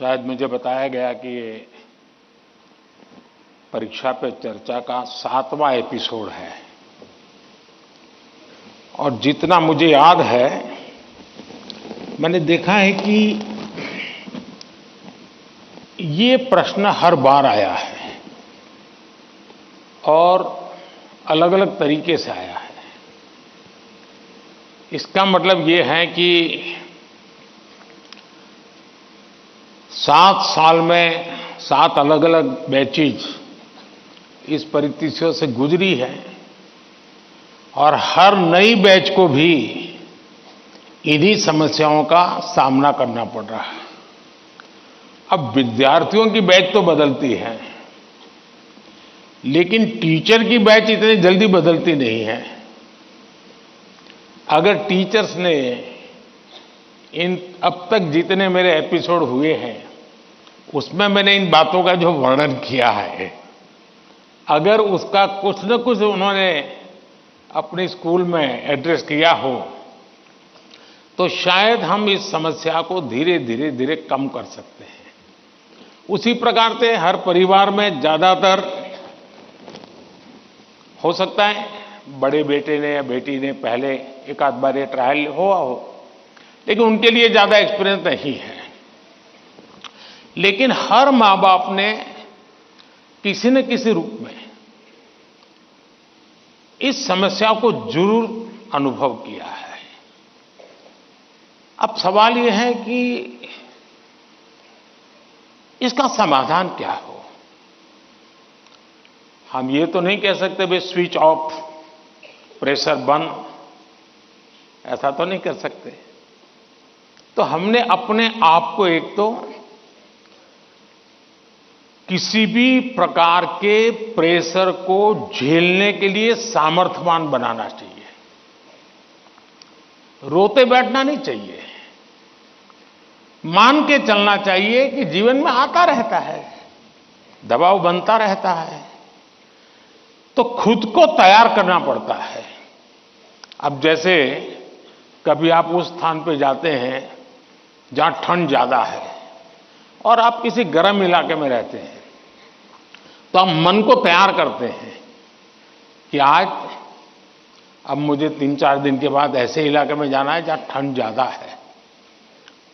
शायद मुझे बताया गया कि ये परीक्षा पे चर्चा का 7वां एपिसोड है और जितना मुझे याद है मैंने देखा है कि ये प्रश्न हर बार आया है और अलग अलग तरीके से आया है। इसका मतलब ये है कि 7 साल में 7 अलग अलग बैचेज इस परिस्थितियों से गुजरी है और हर नई बैच को भी इन्हीं समस्याओं का सामना करना पड़ रहा है। अब विद्यार्थियों की बैच तो बदलती है, लेकिन टीचर की बैच इतनी जल्दी बदलती नहीं है। अगर टीचर्स ने इन अब तक जितने मेरे एपिसोड हुए हैं उसमें मैंने इन बातों का जो वर्णन किया है, अगर उसका कुछ न कुछ उन्होंने अपने स्कूल में एड्रेस किया हो तो शायद हम इस समस्या को धीरे धीरे कम कर सकते हैं। उसी प्रकार से हर परिवार में ज्यादातर हो सकता है बड़े बेटे ने या बेटी ने पहले एक आध बार ये ट्रायल हुआ हो, लेकिन उनके लिए ज्यादा एक्सपीरियंस नहीं है। लेकिन हर मां बाप ने किसी न किसी रूप में इस समस्या को जरूर अनुभव किया है। अब सवाल यह है कि इसका समाधान क्या हो। हम ये तो नहीं कह सकते भाई स्विच ऑफ, प्रेशर बंद, ऐसा तो नहीं कर सकते। तो हमने अपने आप को एक तो किसी भी प्रकार के प्रेशर को झेलने के लिए सामर्थ्यवान बनाना चाहिए। रोते बैठना नहीं चाहिए, मान के चलना चाहिए कि जीवन में आता रहता है, दबाव बनता रहता है, तो खुद को तैयार करना पड़ता है। अब जैसे कभी आप उस स्थान पे जाते हैं जहां ठंड ज्यादा है और आप किसी गर्म इलाके में रहते हैं, तो आप मन को तैयार करते हैं कि आज अब मुझे 3-4 दिन के बाद ऐसे इलाके में जाना है जहां ठंड ज्यादा है।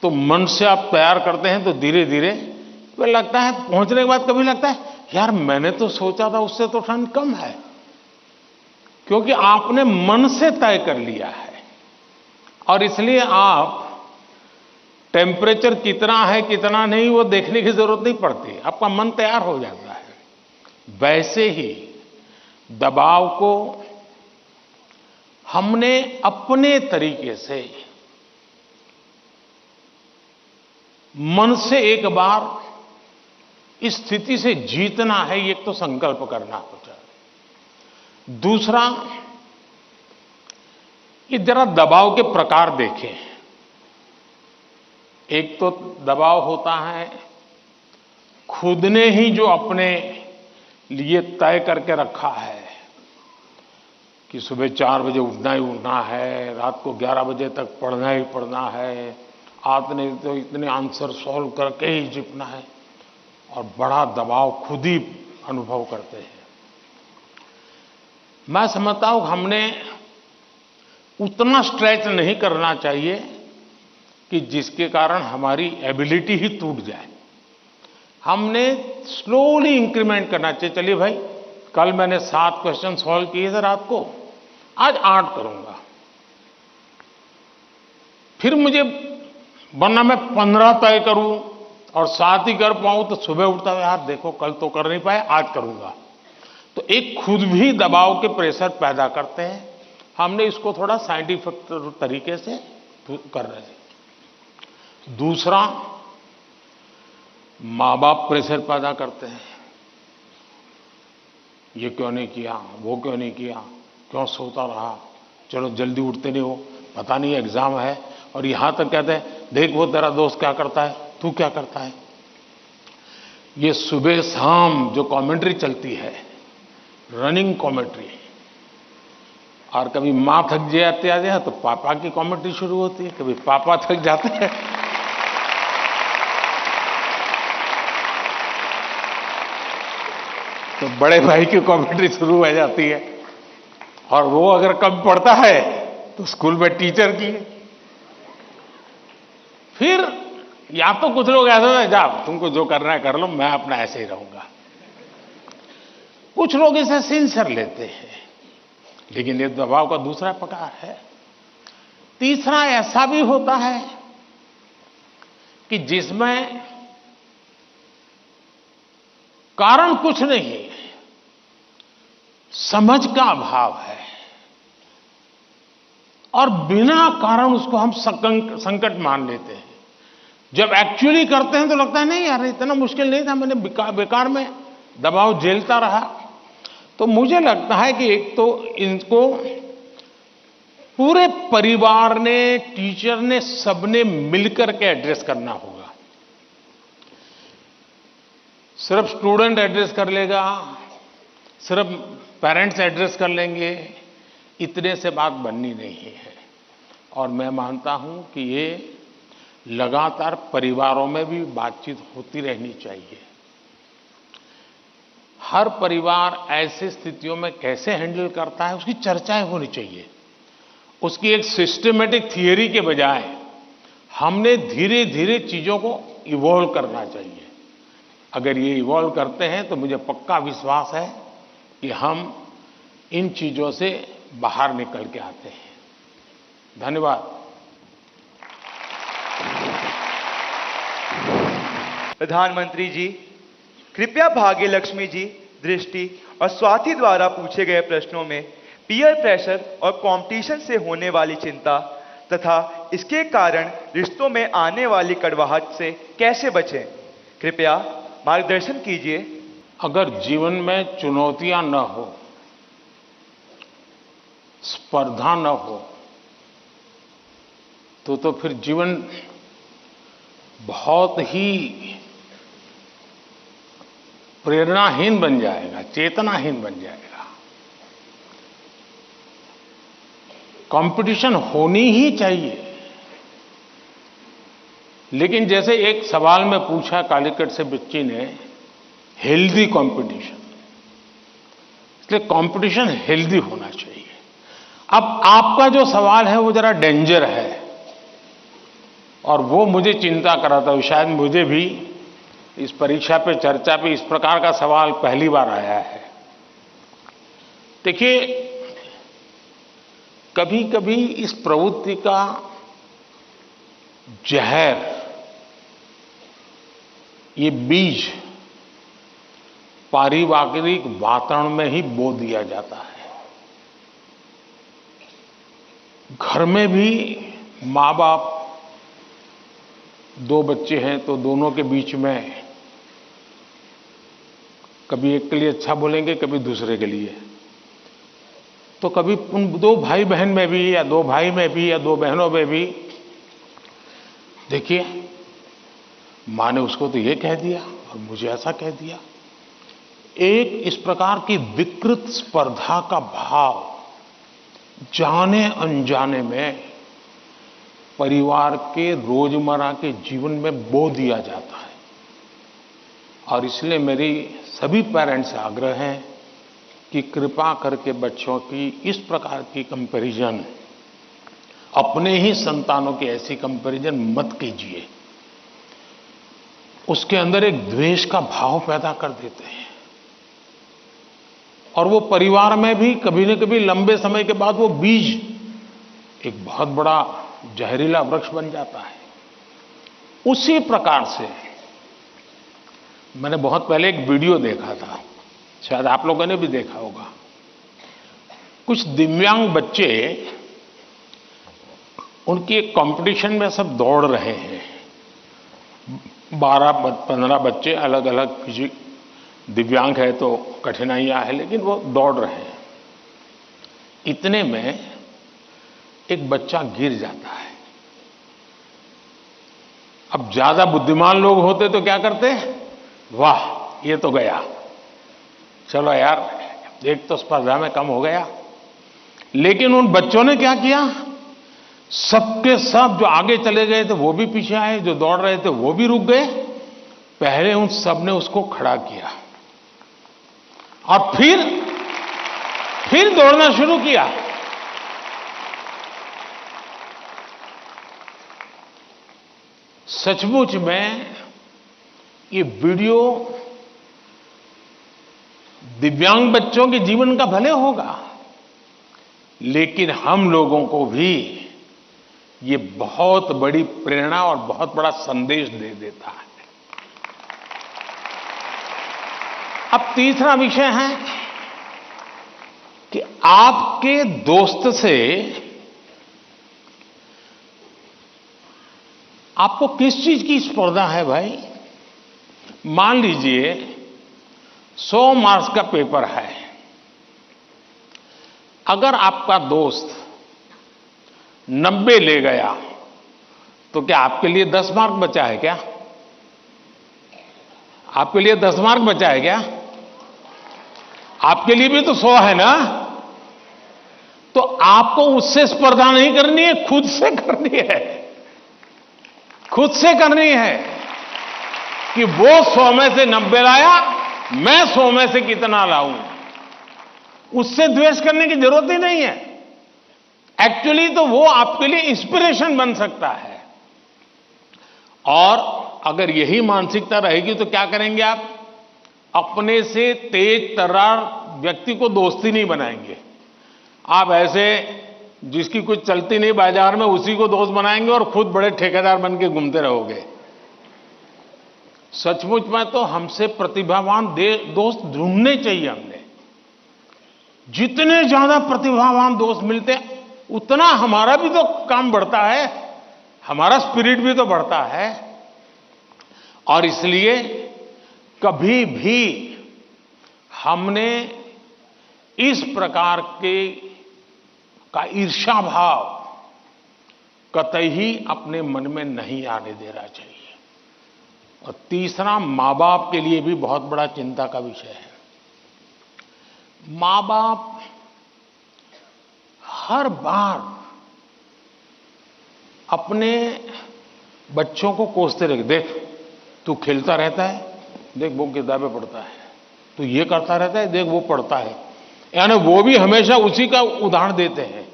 तो मन से आप तैयार करते हैं तो धीरे धीरे लगता है, पहुंचने के बाद कभी लगता है यार मैंने तो सोचा था उससे तो ठंड कम है, क्योंकि आपने मन से तय कर लिया है। और इसलिए आप टेम्परेचर कितना है कितना नहीं वो देखने की जरूरत नहीं पड़ती, आपका मन तैयार हो जाता है। वैसे ही दबाव को हमने अपने तरीके से मन से एक बार इस स्थिति से जीतना है, ये तो संकल्प करना होता है। दूसरा, ये जरा दबाव के प्रकार देखें। एक तो दबाव होता है खुद ने ही जो अपने लिए तय करके रखा है कि सुबह 4 बजे उठना ही उठना है, रात को 11 बजे तक पढ़ना ही पढ़ना है, आपने तो इतने आंसर सॉल्व करके ही जीतना है, और बड़ा दबाव खुद ही अनुभव करते हैं। मैं समझता हूं हमने उतना स्ट्रेच नहीं करना चाहिए कि जिसके कारण हमारी एबिलिटी ही टूट जाए। हमने स्लोली इंक्रीमेंट करना चाहिए। चलिए भाई, कल मैंने 7 क्वेश्चन सॉल्व किए थे रात को, आज 8 करूंगा। फिर मुझे वरना मैं 15 तय करूं और 7 ही कर पाऊं तो सुबह उठता है यार देखो कल तो कर नहीं पाए, आज करूंगा। तो एक खुद भी दबाव के प्रेशर पैदा करते हैं। हमने इसको थोड़ा साइंटिफिक तरीके से कर रहे हैं। दूसरा, मां बाप प्रेशर पैदा करते हैं, ये क्यों नहीं किया, वो क्यों नहीं किया, क्यों सोता रहा, चलो जल्दी उठते नहीं हो, पता नहीं एग्जाम है। और यहां तक कहते हैं देख वो तेरा दोस्त क्या करता है, तू क्या करता है। ये सुबह शाम जो कमेंट्री चलती है, रनिंग कमेंट्री, और कभी मां थक जाती है तो पापा की कमेंट्री शुरू होती है, कभी पापा थक जाते हैं तो बड़े भाई की कमेंट्री शुरू हो जाती है, और वो अगर कम पढ़ता है तो स्कूल में टीचर की। फिर या तो कुछ लोग ऐसे हैं, जाओ तुमको जो करना है कर लो, मैं अपना ऐसे ही रहूंगा। कुछ लोग इसे सिंसियर लेते हैं, लेकिन ये दबाव का दूसरा प्रकार है। तीसरा ऐसा भी होता है कि जिसमें कारण कुछ नहीं, समझ का अभाव है, और बिना कारण उसको हम संकट मान लेते हैं। जब एक्चुअली करते हैं तो लगता है नहीं यार इतना मुश्किल नहीं था, मैंने बेकार में दबाव झेलता रहा। तो मुझे लगता है कि एक तो इनको पूरे परिवार ने, टीचर ने, सबने मिलकर के एड्रेस करना होगा। सिर्फ स्टूडेंट एड्रेस कर लेगा, सिर्फ पेरेंट्स एड्रेस कर लेंगे, इतने से बात बननी नहीं है। और मैं मानता हूं कि ये लगातार परिवारों में भी बातचीत होती रहनी चाहिए। हर परिवार ऐसी स्थितियों में कैसे हैंडल करता है उसकी चर्चाएं होनी चाहिए। उसकी एक सिस्टमेटिक थियरी के बजाय हमने धीरे धीरे चीजों को इवॉल्व करना चाहिए। अगर ये इवॉल्व करते हैं तो मुझे पक्का विश्वास है कि हम इन चीजों से बाहर निकल के आते हैं। धन्यवाद। प्रधानमंत्री जी, कृपया भाग्यलक्ष्मी जी, दृष्टि और स्वाति द्वारा पूछे गए प्रश्नों में पीयर प्रेशर और कंपटीशन से होने वाली चिंता तथा इसके कारण रिश्तों में आने वाली कड़वाहट से कैसे बचें, कृपया मार्गदर्शन कीजिए। अगर जीवन में चुनौतियां न हो, स्पर्धा न हो, तो फिर जीवन बहुत ही प्रेरणाहीन बन जाएगा, चेतनाहीन बन जाएगा। कंपटीशन होनी ही चाहिए। लेकिन जैसे एक सवाल में पूछा कालीकट से बच्ची ने, हेल्दी कंपटीशन, इसलिए कंपटीशन हेल्दी होना चाहिए। अब आपका जो सवाल है वो जरा डेंजर है, और वो मुझे चिंता कराता है। शायद मुझे भी इस परीक्षा पे, चर्चा पे इस प्रकार का सवाल पहली बार आया है। देखिए, कभी कभी इस प्रवृत्ति का जहर, ये बीज पारिवारिक वातावरण में ही बो दिया जाता है। घर में भी माँ बाप, दो बच्चे हैं तो दोनों के बीच में कभी एक के लिए अच्छा बोलेंगे, कभी दूसरे के लिए। तो कभी उन दो भाई बहन में भी, या दो भाई में भी, या दो बहनों में भी, देखिए मां ने उसको तो ये कह दिया और मुझे ऐसा कह दिया। एक इस प्रकार की विकृत स्पर्धा का भाव जाने अनजाने में परिवार के रोजमर्रा के जीवन में बो दिया जाता है। और इसलिए मेरी सभी पेरेंट्स से आग्रह है कि कृपा करके बच्चों की इस प्रकार की कंपैरिजन, अपने ही संतानों की ऐसी कंपैरिजन मत कीजिए। उसके अंदर एक द्वेष का भाव पैदा कर देते हैं, और वो परिवार में भी कभी न कभी लंबे समय के बाद वो बीज एक बहुत बड़ा जहरीला वृक्ष बन जाता है। उसी प्रकार से मैंने बहुत पहले एक वीडियो देखा था, शायद आप लोगों ने भी देखा होगा। कुछ दिव्यांग बच्चे, उनकी एक कंपटीशन में सब दौड़ रहे हैं। 12-15 बच्चे अलग अलग, किसी दिव्यांग है तो कठिनाइयां है, लेकिन वो दौड़ रहे हैं। इतने में एक बच्चा गिर जाता है। अब ज्यादा बुद्धिमान लोग होते तो क्या करते, वाह ये तो गया, चलो यार एक तो स्पर्धा में कम हो गया। लेकिन उन बच्चों ने क्या किया, सबके सब जो आगे चले गए थे वो भी पीछे आए, जो दौड़ रहे थे वो भी रुक गए। पहले उन सब ने उसको खड़ा किया और फिर दौड़ना शुरू किया। सचमुच में ये वीडियो दिव्यांग बच्चों के जीवन का भले होगा, लेकिन हम लोगों को भी ये बहुत बड़ी प्रेरणा और बहुत बड़ा संदेश दे देता है। अब तीसरा विषय है कि आपके दोस्त से आपको किस चीज की स्पर्धा है भाई? मान लीजिए 100 मार्क्स का पेपर है। अगर आपका दोस्त 90 ले गया तो क्या आपके लिए 10 मार्क बचा है क्या? आपके लिए 10 मार्क बचा है क्या? आपके लिए भी तो 100 है ना? तो आपको उससे स्पर्धा नहीं करनी है, खुद से करनी है। खुद से करनी है कि वो 100 में से 90 लाया, मैं 100 में से कितना लाऊं। उससे द्वेष करने की जरूरत ही नहीं है। एक्चुअली तो वो आपके लिए इंस्पिरेशन बन सकता है। और अगर यही मानसिकता रहेगी तो क्या करेंगे आप? अपने से तेज तर्रार व्यक्ति को दोस्ती नहीं बनाएंगे। आप ऐसे जिसकी कुछ चलती नहीं बाजार में, उसी को दोस्त बनाएंगे और खुद बड़े ठेकेदार बन के घूमते रहोगे। सचमुच में तो हमसे प्रतिभावान दोस्त ढूंढने चाहिए हमने। जितने ज्यादा प्रतिभावान दोस्त मिलते हैं, उतना हमारा भी तो काम बढ़ता है, हमारा स्पिरिट भी तो बढ़ता है। और इसलिए कभी भी हमने इस प्रकार का ईर्ष्या भाव कतई ही अपने मन में नहीं आने देना चाहिए। और तीसरा, मां बाप के लिए भी बहुत बड़ा चिंता का विषय है। मां बाप हर बार अपने बच्चों को कोसते रहे, देख तू खेलता रहता है, देख वो किताबें पढ़ता है, तू ये करता रहता है, देख वो पढ़ता है। यानी वो भी हमेशा उसी का उदाहरण देते हैं।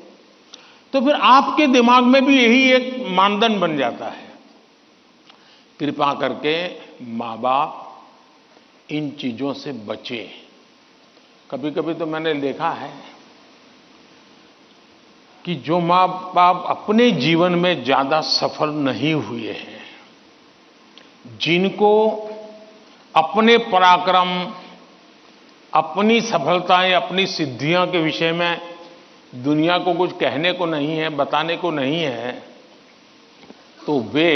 तो फिर आपके दिमाग में भी यही एक मानदंड बन जाता है। कृपा करके मां बाप इन चीजों से बचे। कभी कभी तो मैंने देखा है कि जो मां बाप अपने जीवन में ज्यादा सफल नहीं हुए हैं, जिनको अपने पराक्रम, अपनी सफलताएं, अपनी सिद्धियों के विषय में दुनिया को कुछ कहने को नहीं है, बताने को नहीं है, तो वे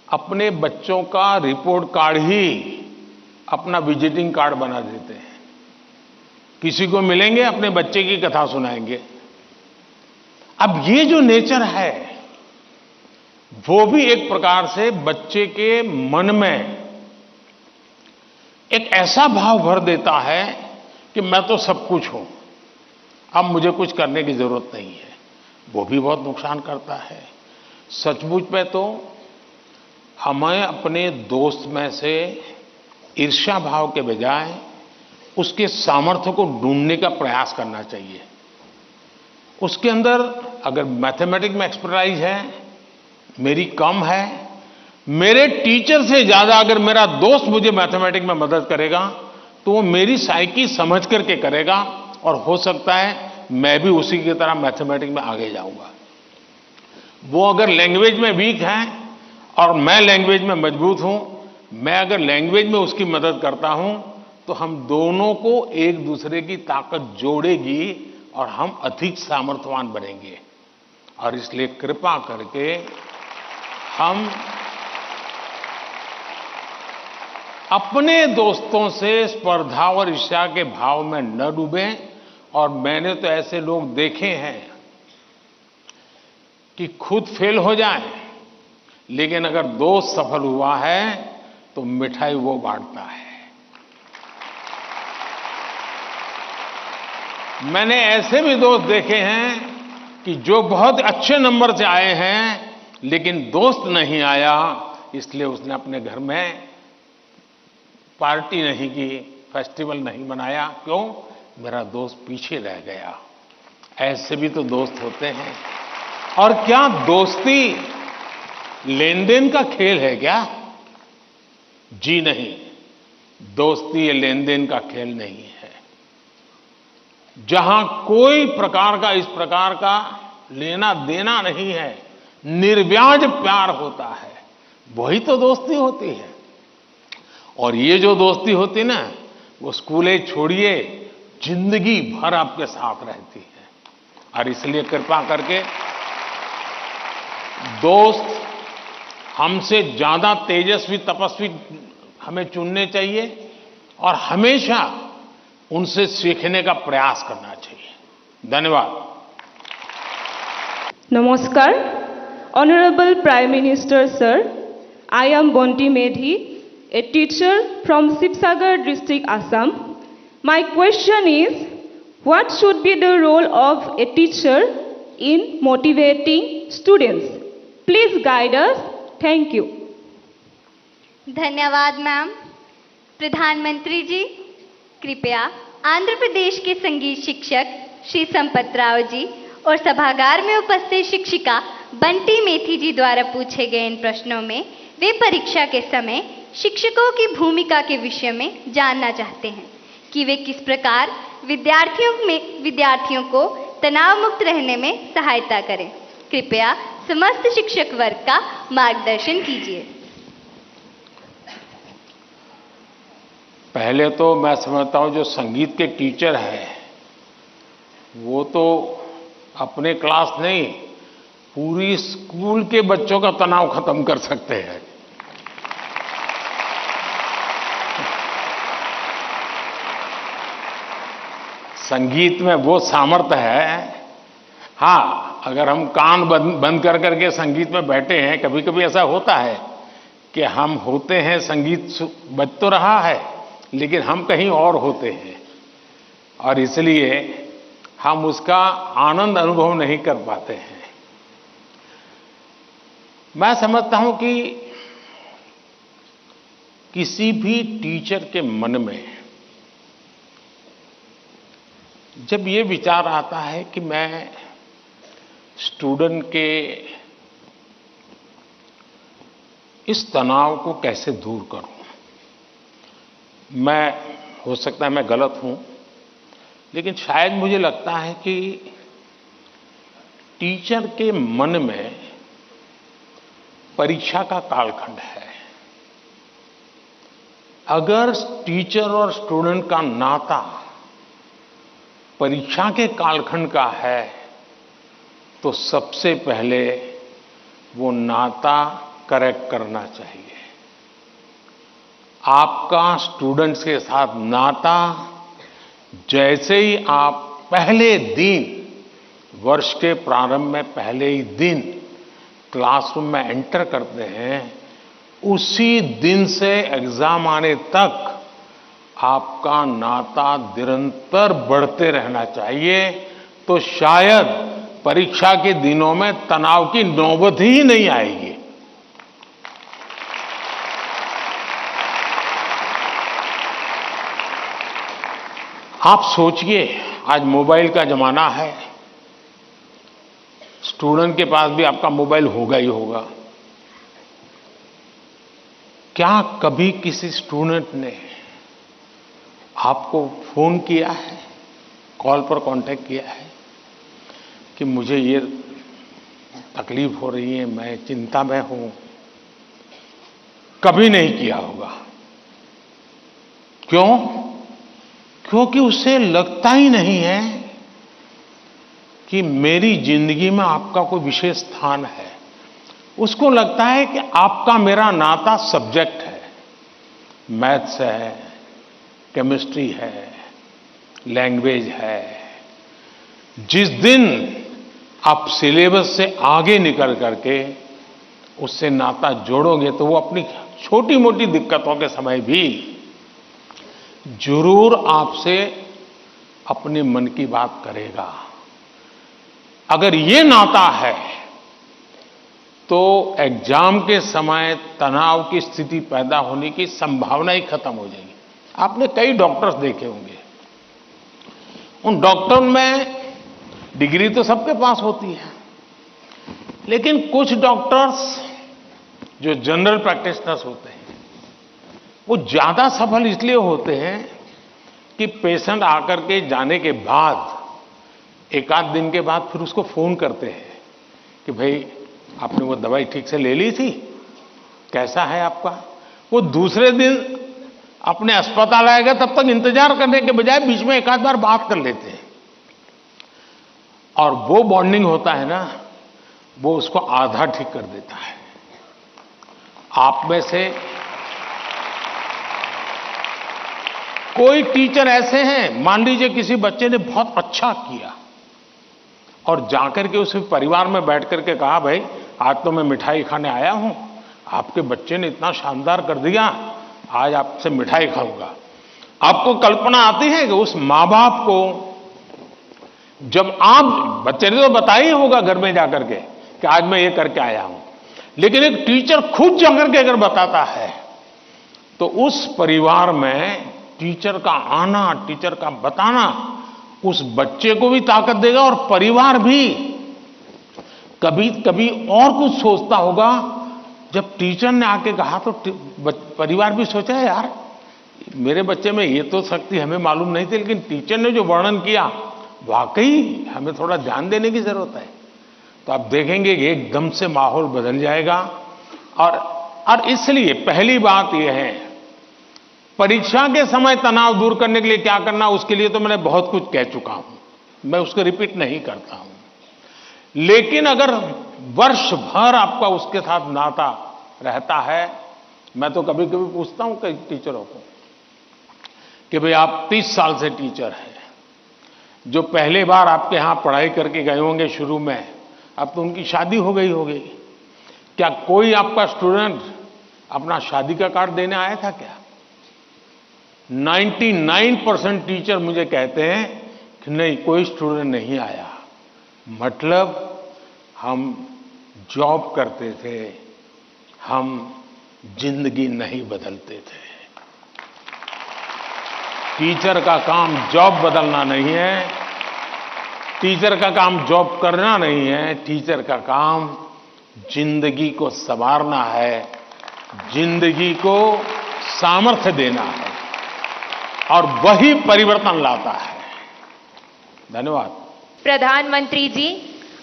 अपने बच्चों का रिपोर्ट कार्ड ही अपना विजिटिंग कार्ड बना देते हैं। किसी को मिलेंगे, अपने बच्चे की कथा सुनाएंगे। अब ये जो नेचर है, वो भी एक प्रकार से बच्चे के मन में एक ऐसा भाव भर देता है कि मैं तो सब कुछ हूं, अब मुझे कुछ करने की जरूरत नहीं है। वो भी बहुत नुकसान करता है। सचमुच में तो हमें अपने दोस्त में से ईर्ष्या भाव के बजाय उसके सामर्थ्य को ढूंढने का प्रयास करना चाहिए। उसके अंदर अगर मैथमेटिक्स में एक्सपर्टाइज है, मेरी कम है, मेरे टीचर से ज्यादा अगर मेरा दोस्त मुझे मैथमेटिक्स में मदद करेगा तो वो मेरी साइकी समझ करके करेगा, और हो सकता है मैं भी उसी की तरह मैथमेटिक्स में आगे जाऊंगा। वो अगर लैंग्वेज में वीक है और मैं लैंग्वेज में मजबूत हूं, मैं अगर लैंग्वेज में उसकी मदद करता हूं, तो हम दोनों को एक दूसरे की ताकत जोड़ेगी और हम अधिक सामर्थ्यवान बनेंगे। और इसलिए कृपा करके हम अपने दोस्तों से स्पर्धा और ईर्ष्या के भाव में न डूबें। और मैंने तो ऐसे लोग देखे हैं कि खुद फेल हो जाए, लेकिन अगर दोस्त सफल हुआ है तो मिठाई वो बांटता है। मैंने ऐसे भी दोस्त देखे हैं कि जो बहुत अच्छे नंबर से आए हैं, लेकिन दोस्त नहीं आया, इसलिए उसने अपने घर में पार्टी नहीं की, फेस्टिवल नहीं मनाया। क्यों? मेरा दोस्त पीछे रह गया। ऐसे भी तो दोस्त होते हैं। और क्या दोस्ती लेन देन का खेल है क्या? जी नहीं, दोस्ती ये लेन देन का खेल नहीं है। जहां कोई प्रकार का इस प्रकार का लेना देना नहीं है, निर्व्याज प्यार होता है, वही तो दोस्ती होती है। और ये जो दोस्ती होती ना, वो स्कूले छोड़िए, जिंदगी भर आपके साथ रहती है। और इसलिए कृपा करके दोस्त हमसे ज्यादा तेजस्वी तपस्वी हमें चुनने चाहिए और हमेशा उनसे सीखने का प्रयास करना चाहिए। धन्यवाद। Namaskar, Honorable Prime Minister Sir, I am Bonti Medhi, a teacher from Sibsagar district, Assam. My question is, what should be the role of a teacher in motivating students? Please guide us. Thank you. धन्यवाद ma'am. प्रधानमंत्री जी, कृपया आंध्र प्रदेश के संगीत शिक्षक श्री संपत राव जी और सभागार में उपस्थित शिक्षिका बंटी मेथी जी द्वारा पूछे गए इन प्रश्नों में वे परीक्षा के समय शिक्षकों की भूमिका के विषय में जानना चाहते हैं कि वे किस प्रकार विद्यार्थियों को तनाव मुक्त रहने में सहायता करें। कृपया समस्त शिक्षक वर्ग का मार्गदर्शन कीजिए। पहले तो मैं समझता हूं जो संगीत के टीचर हैं वो तो अपने क्लास नहीं, पूरी स्कूल के बच्चों का तनाव खत्म कर सकते हैं। संगीत में वो सामर्थ्य है। हाँ, अगर हम कान बंद कर करके संगीत में बैठे हैं, कभी कभी ऐसा होता है कि हम होते हैं, संगीत बज तो रहा है लेकिन हम कहीं और होते हैं और इसलिए हम उसका आनंद अनुभव नहीं कर पाते हैं। मैं समझता हूं कि किसी भी टीचर के मन में जब ये विचार आता है कि मैं स्टूडेंट के इस तनाव को कैसे दूर करूं, मैं हो सकता है मैं गलत हूं, लेकिन शायद मुझे लगता है कि टीचर के मन में परीक्षा का कालखंड है। अगर टीचर और स्टूडेंट का नाता परीक्षा के कालखंड का है तो सबसे पहले वो नाता करेक्ट करना चाहिए। आपका स्टूडेंट्स के साथ नाता जैसे ही आप पहले दिन, वर्ष के प्रारंभ में पहले ही दिन क्लासरूम में एंटर करते हैं, उसी दिन से एग्जाम आने तक आपका नाता निरंतर बढ़ते रहना चाहिए। तो शायद परीक्षा के दिनों में तनाव की नौबत ही नहीं आएगी। आप सोचिए, आज मोबाइल का जमाना है, स्टूडेंट के पास भी आपका मोबाइल होगा ही होगा। क्या कभी किसी स्टूडेंट ने आपको फोन किया है, कॉल पर कांटेक्ट किया है कि मुझे ये तकलीफ हो रही है, मैं चिंता में हूं? कभी नहीं किया होगा। क्यों? क्योंकि उसे लगता ही नहीं है कि मेरी जिंदगी में आपका कोई विशेष स्थान है। उसको लगता है कि आपका मेरा नाता सब्जेक्ट है, मैथ्स है, केमिस्ट्री है, लैंग्वेज है। जिस दिन आप सिलेबस से आगे निकल करके उससे नाता जोड़ोगे तो वो अपनी छोटी मोटी दिक्कतों के समय भी जरूर आपसे अपने मन की बात करेगा। अगर ये नाता है तो एग्जाम के समय तनाव की स्थिति पैदा होने की संभावना ही खत्म हो जाएगी। आपने कई डॉक्टर्स देखे होंगे, उन डॉक्टर में डिग्री तो सबके पास होती है, लेकिन कुछ डॉक्टर्स जो जनरल प्रैक्टिशनर्स होते हैं वो ज्यादा सफल इसलिए होते हैं कि पेशेंट आकर के जाने के बाद एक आध दिन के बाद फिर उसको फोन करते हैं कि भाई आपने वो दवाई ठीक से ले ली थी, कैसा है आपका। वो दूसरे दिन अपने अस्पताल आएगा तब तक इंतजार करने के बजाय बीच में एक आध बार बात कर लेते हैं, और वो बॉन्डिंग होता है ना, वो उसको आधा ठीक कर देता है। आप में से कोई टीचर ऐसे हैं, मान लीजिए किसी बच्चे ने बहुत अच्छा किया और जाकर के उसे परिवार में बैठ करके कहा, भाई आज तो मैं मिठाई खाने आया हूं, आपके बच्चे ने इतना शानदार कर दिया, आज आपसे मिठाई खाऊंगा। आपको कल्पना आती है कि उस मां बाप को, जब आप, बच्चे ने तो बताया ही होगा घर में जाकर के कि आज मैं ये करके आया हूं, लेकिन एक टीचर खुद जाकर के अगर बताता है तो उस परिवार में टीचर का आना, टीचर का बताना उस बच्चे को भी ताकत देगा, और परिवार भी कभी कभी और कुछ सोचता होगा। जब टीचर ने आके कहा तो परिवार भी सोचा, यार मेरे बच्चे में ये तो शक्ति हमें मालूम नहीं थी, लेकिन टीचर ने जो वर्णन किया वाकई हमें थोड़ा ध्यान देने की जरूरत है। तो आप देखेंगे कि एकदम से माहौल बदल जाएगा। और इसलिए पहली बात यह है, परीक्षा के समय तनाव दूर करने के लिए क्या करना, उसके लिए तो मैंने बहुत कुछ कह चुका हूं, मैं उसको रिपीट नहीं करता हूं। लेकिन अगर वर्ष भर आपका उसके साथ नाता रहता है, मैं तो कभी कभी पूछता हूं कई टीचरों को कि भाई आप 30 साल से टीचर हैं, जो पहले बार आपके यहां पढ़ाई करके गए होंगे शुरू में, अब तो उनकी शादी हो गई होगी, क्या कोई आपका स्टूडेंट अपना शादी का कार्ड देने आया था क्या? 99% टीचर मुझे कहते हैं कि नहीं, कोई स्टूडेंट नहीं आया। मतलब हम जॉब करते थे, हम जिंदगी नहीं बदलते थे। टीचर का काम जॉब बदलना नहीं है, टीचर का काम जॉब करना नहीं है, टीचर का काम जिंदगी को संवारना है, जिंदगी को सामर्थ्य देना है, और वही परिवर्तन लाता है। धन्यवाद। प्रधानमंत्री जी,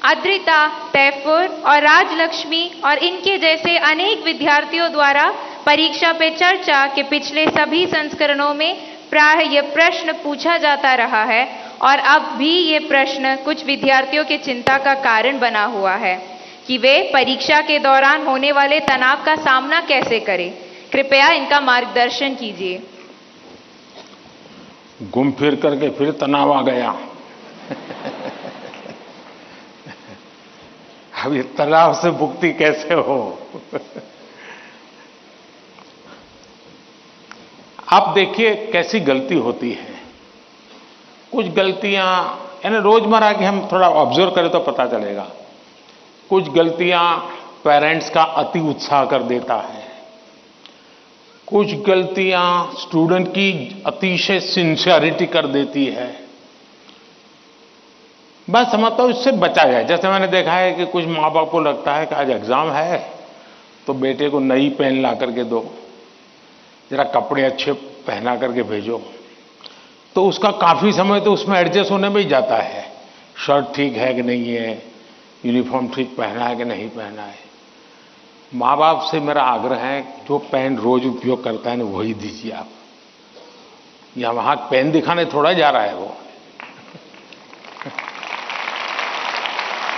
अद्रिता, तैफूर और राजलक्ष्मी और इनके जैसे अनेक विद्यार्थियों द्वारा परीक्षा पे चर्चा के पिछले सभी संस्करणों में प्राय ये प्रश्न पूछा जाता रहा है, और अब भी ये प्रश्न कुछ विद्यार्थियों के चिंता का कारण बना हुआ है कि वे परीक्षा के दौरान होने वाले तनाव का सामना कैसे करें। कृपया इनका मार्गदर्शन कीजिए। घूम फिर करके फिर तनाव आ गया। अब ये तनाव से मुक्ति कैसे हो? आप देखिए कैसी गलती होती है। कुछ गलतियां यानी रोजमर्रा की हम थोड़ा ऑब्जर्व करें तो पता चलेगा। कुछ गलतियां पेरेंट्स का अति उत्साह कर देता है, कुछ गलतियां स्टूडेंट की अतिशय सिंसियरिटी कर देती है। बस समझता हूं इससे बचा जाए। जैसे मैंने देखा है कि कुछ माँ बाप को लगता है कि आज एग्जाम है तो बेटे को नई पेन ला करके दो, जरा कपड़े अच्छे पहना करके भेजो, तो उसका काफी समय तो उसमें एडजस्ट होने में ही जाता है। शर्ट ठीक है कि नहीं है, यूनिफॉर्म ठीक पहना है कि नहीं पहना है। माँ बाप से मेरा आग्रह है, जो पेन रोज उपयोग करता है ना वही दीजिए आप। या वहां पेन दिखाने थोड़ा जा रहा है वो।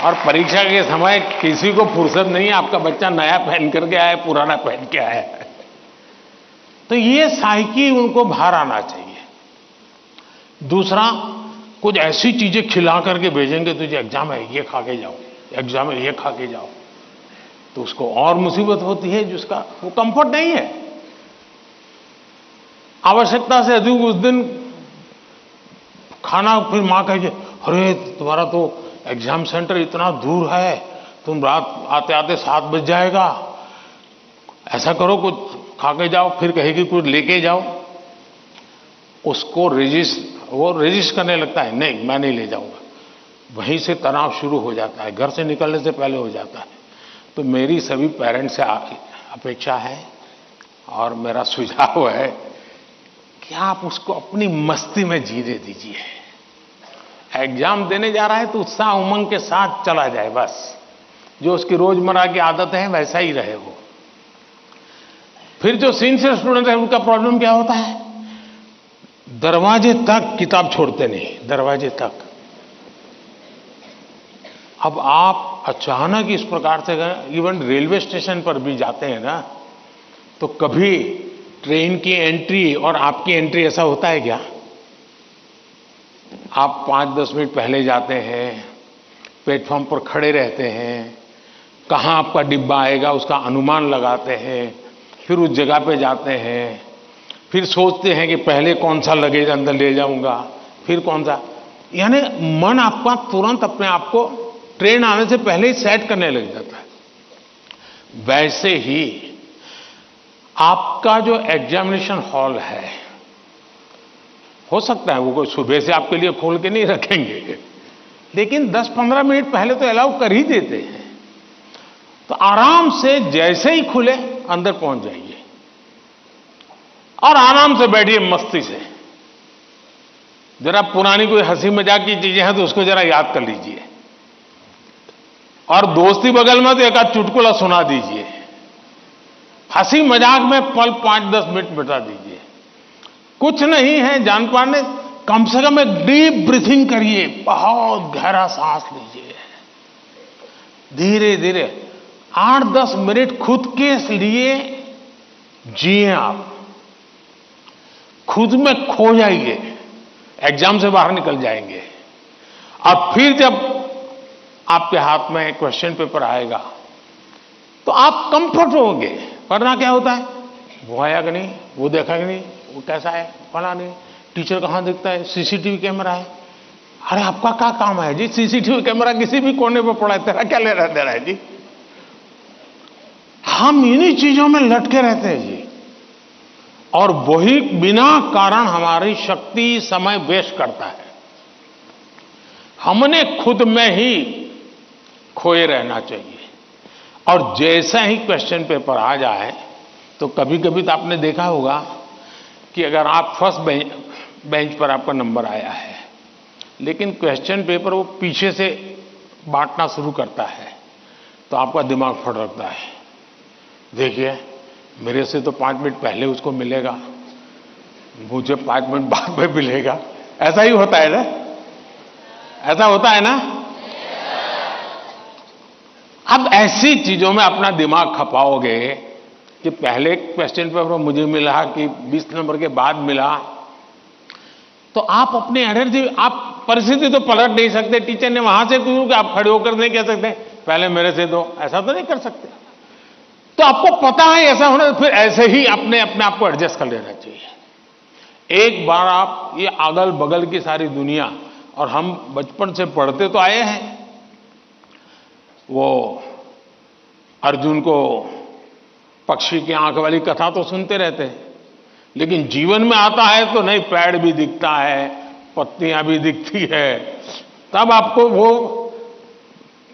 और परीक्षा के समय किसी को फुर्सत नहीं है, आपका बच्चा नया पहन करके आया, पुराना पहन के आया। तो ये साइकी उनको बाहर आना चाहिए। दूसरा, कुछ ऐसी चीजें खिला करके भेजेंगे, तुझे एग्जाम है ये खा के जाओ, एग्जाम है ये खा के जाओ, तो उसको और मुसीबत होती है जिसका वो कंफर्ट नहीं है। आवश्यकता से अधिक उस दिन खाना, फिर मां कहे अरे तुम्हारा तो एग्जाम सेंटर इतना दूर है, तुम रात आते आते 7 बज जाएगा, ऐसा करो कुछ खा के जाओ, फिर कहेगी कुछ लेके जाओ। उसको वो रेजिस्ट करने लगता है, नहीं मैं नहीं ले जाऊंगा। वहीं से तनाव शुरू हो जाता है, घर से निकलने से पहले हो जाता है। तो मेरी सभी पेरेंट्स से अपेक्षा है और मेरा सुझाव है कि आप उसको अपनी मस्ती में जीने दीजिए। एग्जाम देने जा रहा है तो उत्साह उमंग के साथ चला जाए, बस जो उसकी रोजमर्रा की आदत है वैसा ही रहे वो। फिर जो सिंसियर स्टूडेंट है उनका प्रॉब्लम क्या होता है, दरवाजे तक किताब छोड़ते नहीं, दरवाजे तक। अब आप अचानक इस प्रकार से इवन रेलवे स्टेशन पर भी जाते हैं ना, तो कभी ट्रेन की एंट्री और आपकी एंट्री ऐसा होता है क्या? आप 5-10 मिनट पहले जाते हैं, प्लेटफॉर्म पर खड़े रहते हैं, कहाँ आपका डिब्बा आएगा उसका अनुमान लगाते हैं, फिर उस जगह पे जाते हैं, फिर सोचते हैं कि पहले कौन सा लगेज अंदर ले जाऊंगा, फिर कौन सा, यानी मन आपका तुरंत अपने आप को ट्रेन आने से पहले ही सेट करने लग जाता है। वैसे ही आपका जो एग्जामिनेशन हॉल है, हो सकता है वो कोई सुबह से आपके लिए खोल के नहीं रखेंगे, लेकिन 10-15 मिनट पहले तो अलाउ कर ही देते हैं। तो आराम से जैसे ही खुले अंदर पहुंच जाइए और आराम से बैठिए मस्ती से। जरा पुरानी कोई हंसी मजाक की चीजें हैं तो उसको जरा याद कर लीजिए, और दोस्ती बगल में तो एक आध चुटकुला सुना दीजिए। हंसी मजाक में पल 5-10 मिनट बिता दीजिए। कुछ नहीं है जान पाने, कम से कम एक डीप ब्रीथिंग करिए, बहुत गहरा सांस लीजिए, धीरे धीरे 8-10 मिनट खुद के लिए जिए। आप खुद में खो जाइए, एग्जाम से बाहर निकल जाएंगे। और फिर जब आपके हाथ में क्वेश्चन पेपर आएगा तो आप कंफर्ट होंगे। वरना क्या होता है, वो आया कि नहीं, वो देखा कि नहीं, वो कैसा है, फला नहीं, टीचर कहां दिखता है, सीसीटीवी कैमरा है। अरे आपका क्या काम है जी, सीसीटीवी कैमरा किसी भी कोने पर पड़ा है, तेरा क्या ले रहा है जी। हम इन्हीं चीजों में लटके रहते हैं जी, और वही बिना कारण हमारी शक्ति समय वेस्ट करता है। हमने खुद में ही खोए रहना चाहिए। और जैसा ही क्वेश्चन पेपर आ जाए तो कभी कभी तो आपने देखा होगा कि अगर आप फर्स्ट बेंच पर आपका नंबर आया है, लेकिन क्वेश्चन पेपर वो पीछे से बांटना शुरू करता है, तो आपका दिमाग फटकता है। देखिए मेरे से तो 5 मिनट पहले उसको मिलेगा, मुझे 5 मिनट बाद में मिलेगा। ऐसा ही होता है ना, ऐसा होता है ना। अब ऐसी चीजों में अपना दिमाग खपाओगे कि पहले क्वेश्चन पेपर मुझे मिला कि 20 नंबर के बाद मिला, तो आप अपनी एनर्जी, आप परिस्थिति तो पलट नहीं सकते। टीचर ने वहां से क्यों कि आप खड़े होकर नहीं कह सकते पहले मेरे से दो, ऐसा तो नहीं कर सकते। तो आपको पता है ऐसा होना, फिर ऐसे ही अपने आप को एडजस्ट कर लेना चाहिए। एक बार आप ये अगल बगल की सारी दुनिया, और हम बचपन से पढ़ते तो आए हैं, वो अर्जुन को पक्षी की आंख वाली कथा तो सुनते रहते हैं, लेकिन जीवन में आता है तो नहीं, पेड़ भी दिखता है, पत्तियां भी दिखती है, तब आपको वो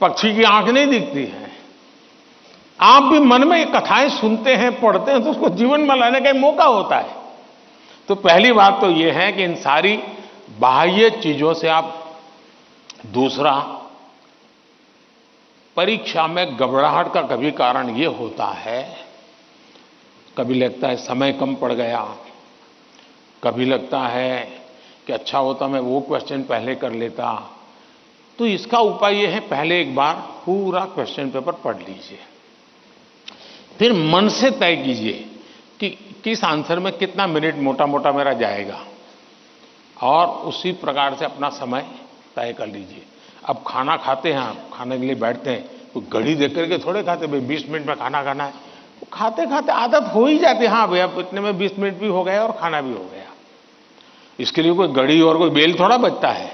पक्षी की आंख नहीं दिखती है। आप भी मन में ये कथाएं सुनते हैं, पढ़ते हैं, तो उसको जीवन में लाने का मौका होता है। तो पहली बात तो ये है कि इन सारी बाह्य चीजों से आप, दूसरा, परीक्षा में घबराहट का कभी कारण ये होता है, कभी लगता है समय कम पड़ गया, कभी लगता है कि अच्छा होता मैं वो क्वेश्चन पहले कर लेता। तो इसका उपाय ये है, पहले एक बार पूरा क्वेश्चन पेपर पढ़ लीजिए, फिर मन से तय कीजिए कि किस आंसर में कितना मिनट मोटा मोटा मेरा जाएगा, और उसी प्रकार से अपना समय तय कर लीजिए। अब खाना खाते हैं, आप खाने के लिए बैठते हैं, तो घड़ी देख करके थोड़े खाते, भाई 20 मिनट में खाना खाना है। तो खाते खाते आदत हो ही जाती है, हाँ भैया इतने में 20 मिनट भी हो गया और खाना भी हो गया। इसके लिए कोई घड़ी और कोई बेल थोड़ा बचता है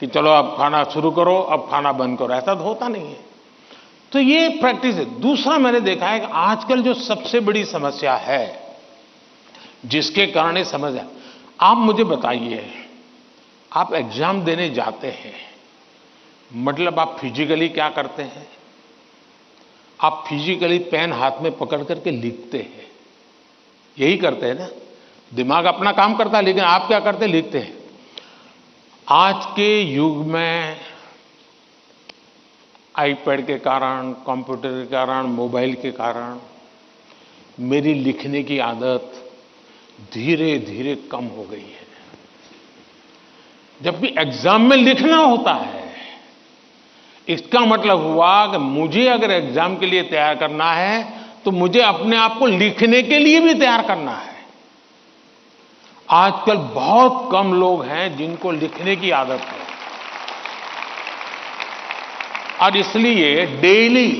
कि चलो अब खाना शुरू करो, अब खाना बंद करो, ऐसा तो होता नहीं है। तो ये प्रैक्टिस है। दूसरा मैंने देखा है कि आजकल जो सबसे बड़ी समस्या है, जिसके कारण ये समझ है, आप मुझे बताइए, आप एग्जाम देने जाते हैं, मतलब आप फिजिकली क्या करते हैं? आप फिजिकली पेन हाथ में पकड़ करके लिखते हैं, यही करते हैं ना? दिमाग अपना काम करता है, लेकिन आप क्या करते हैं? लिखते हैं। आज के युग में आईपैड के कारण, कंप्यूटर के कारण, मोबाइल के कारण मेरी लिखने की आदत धीरे धीरे कम हो गई है। जबकि एग्जाम में लिखना होता है, इसका मतलब हुआ कि मुझे अगर एग्जाम के लिए तैयार करना है तो मुझे अपने आप को लिखने के लिए भी तैयार करना है। आजकल बहुत कम लोग हैं जिनको लिखने की आदत है, और इसलिए डेली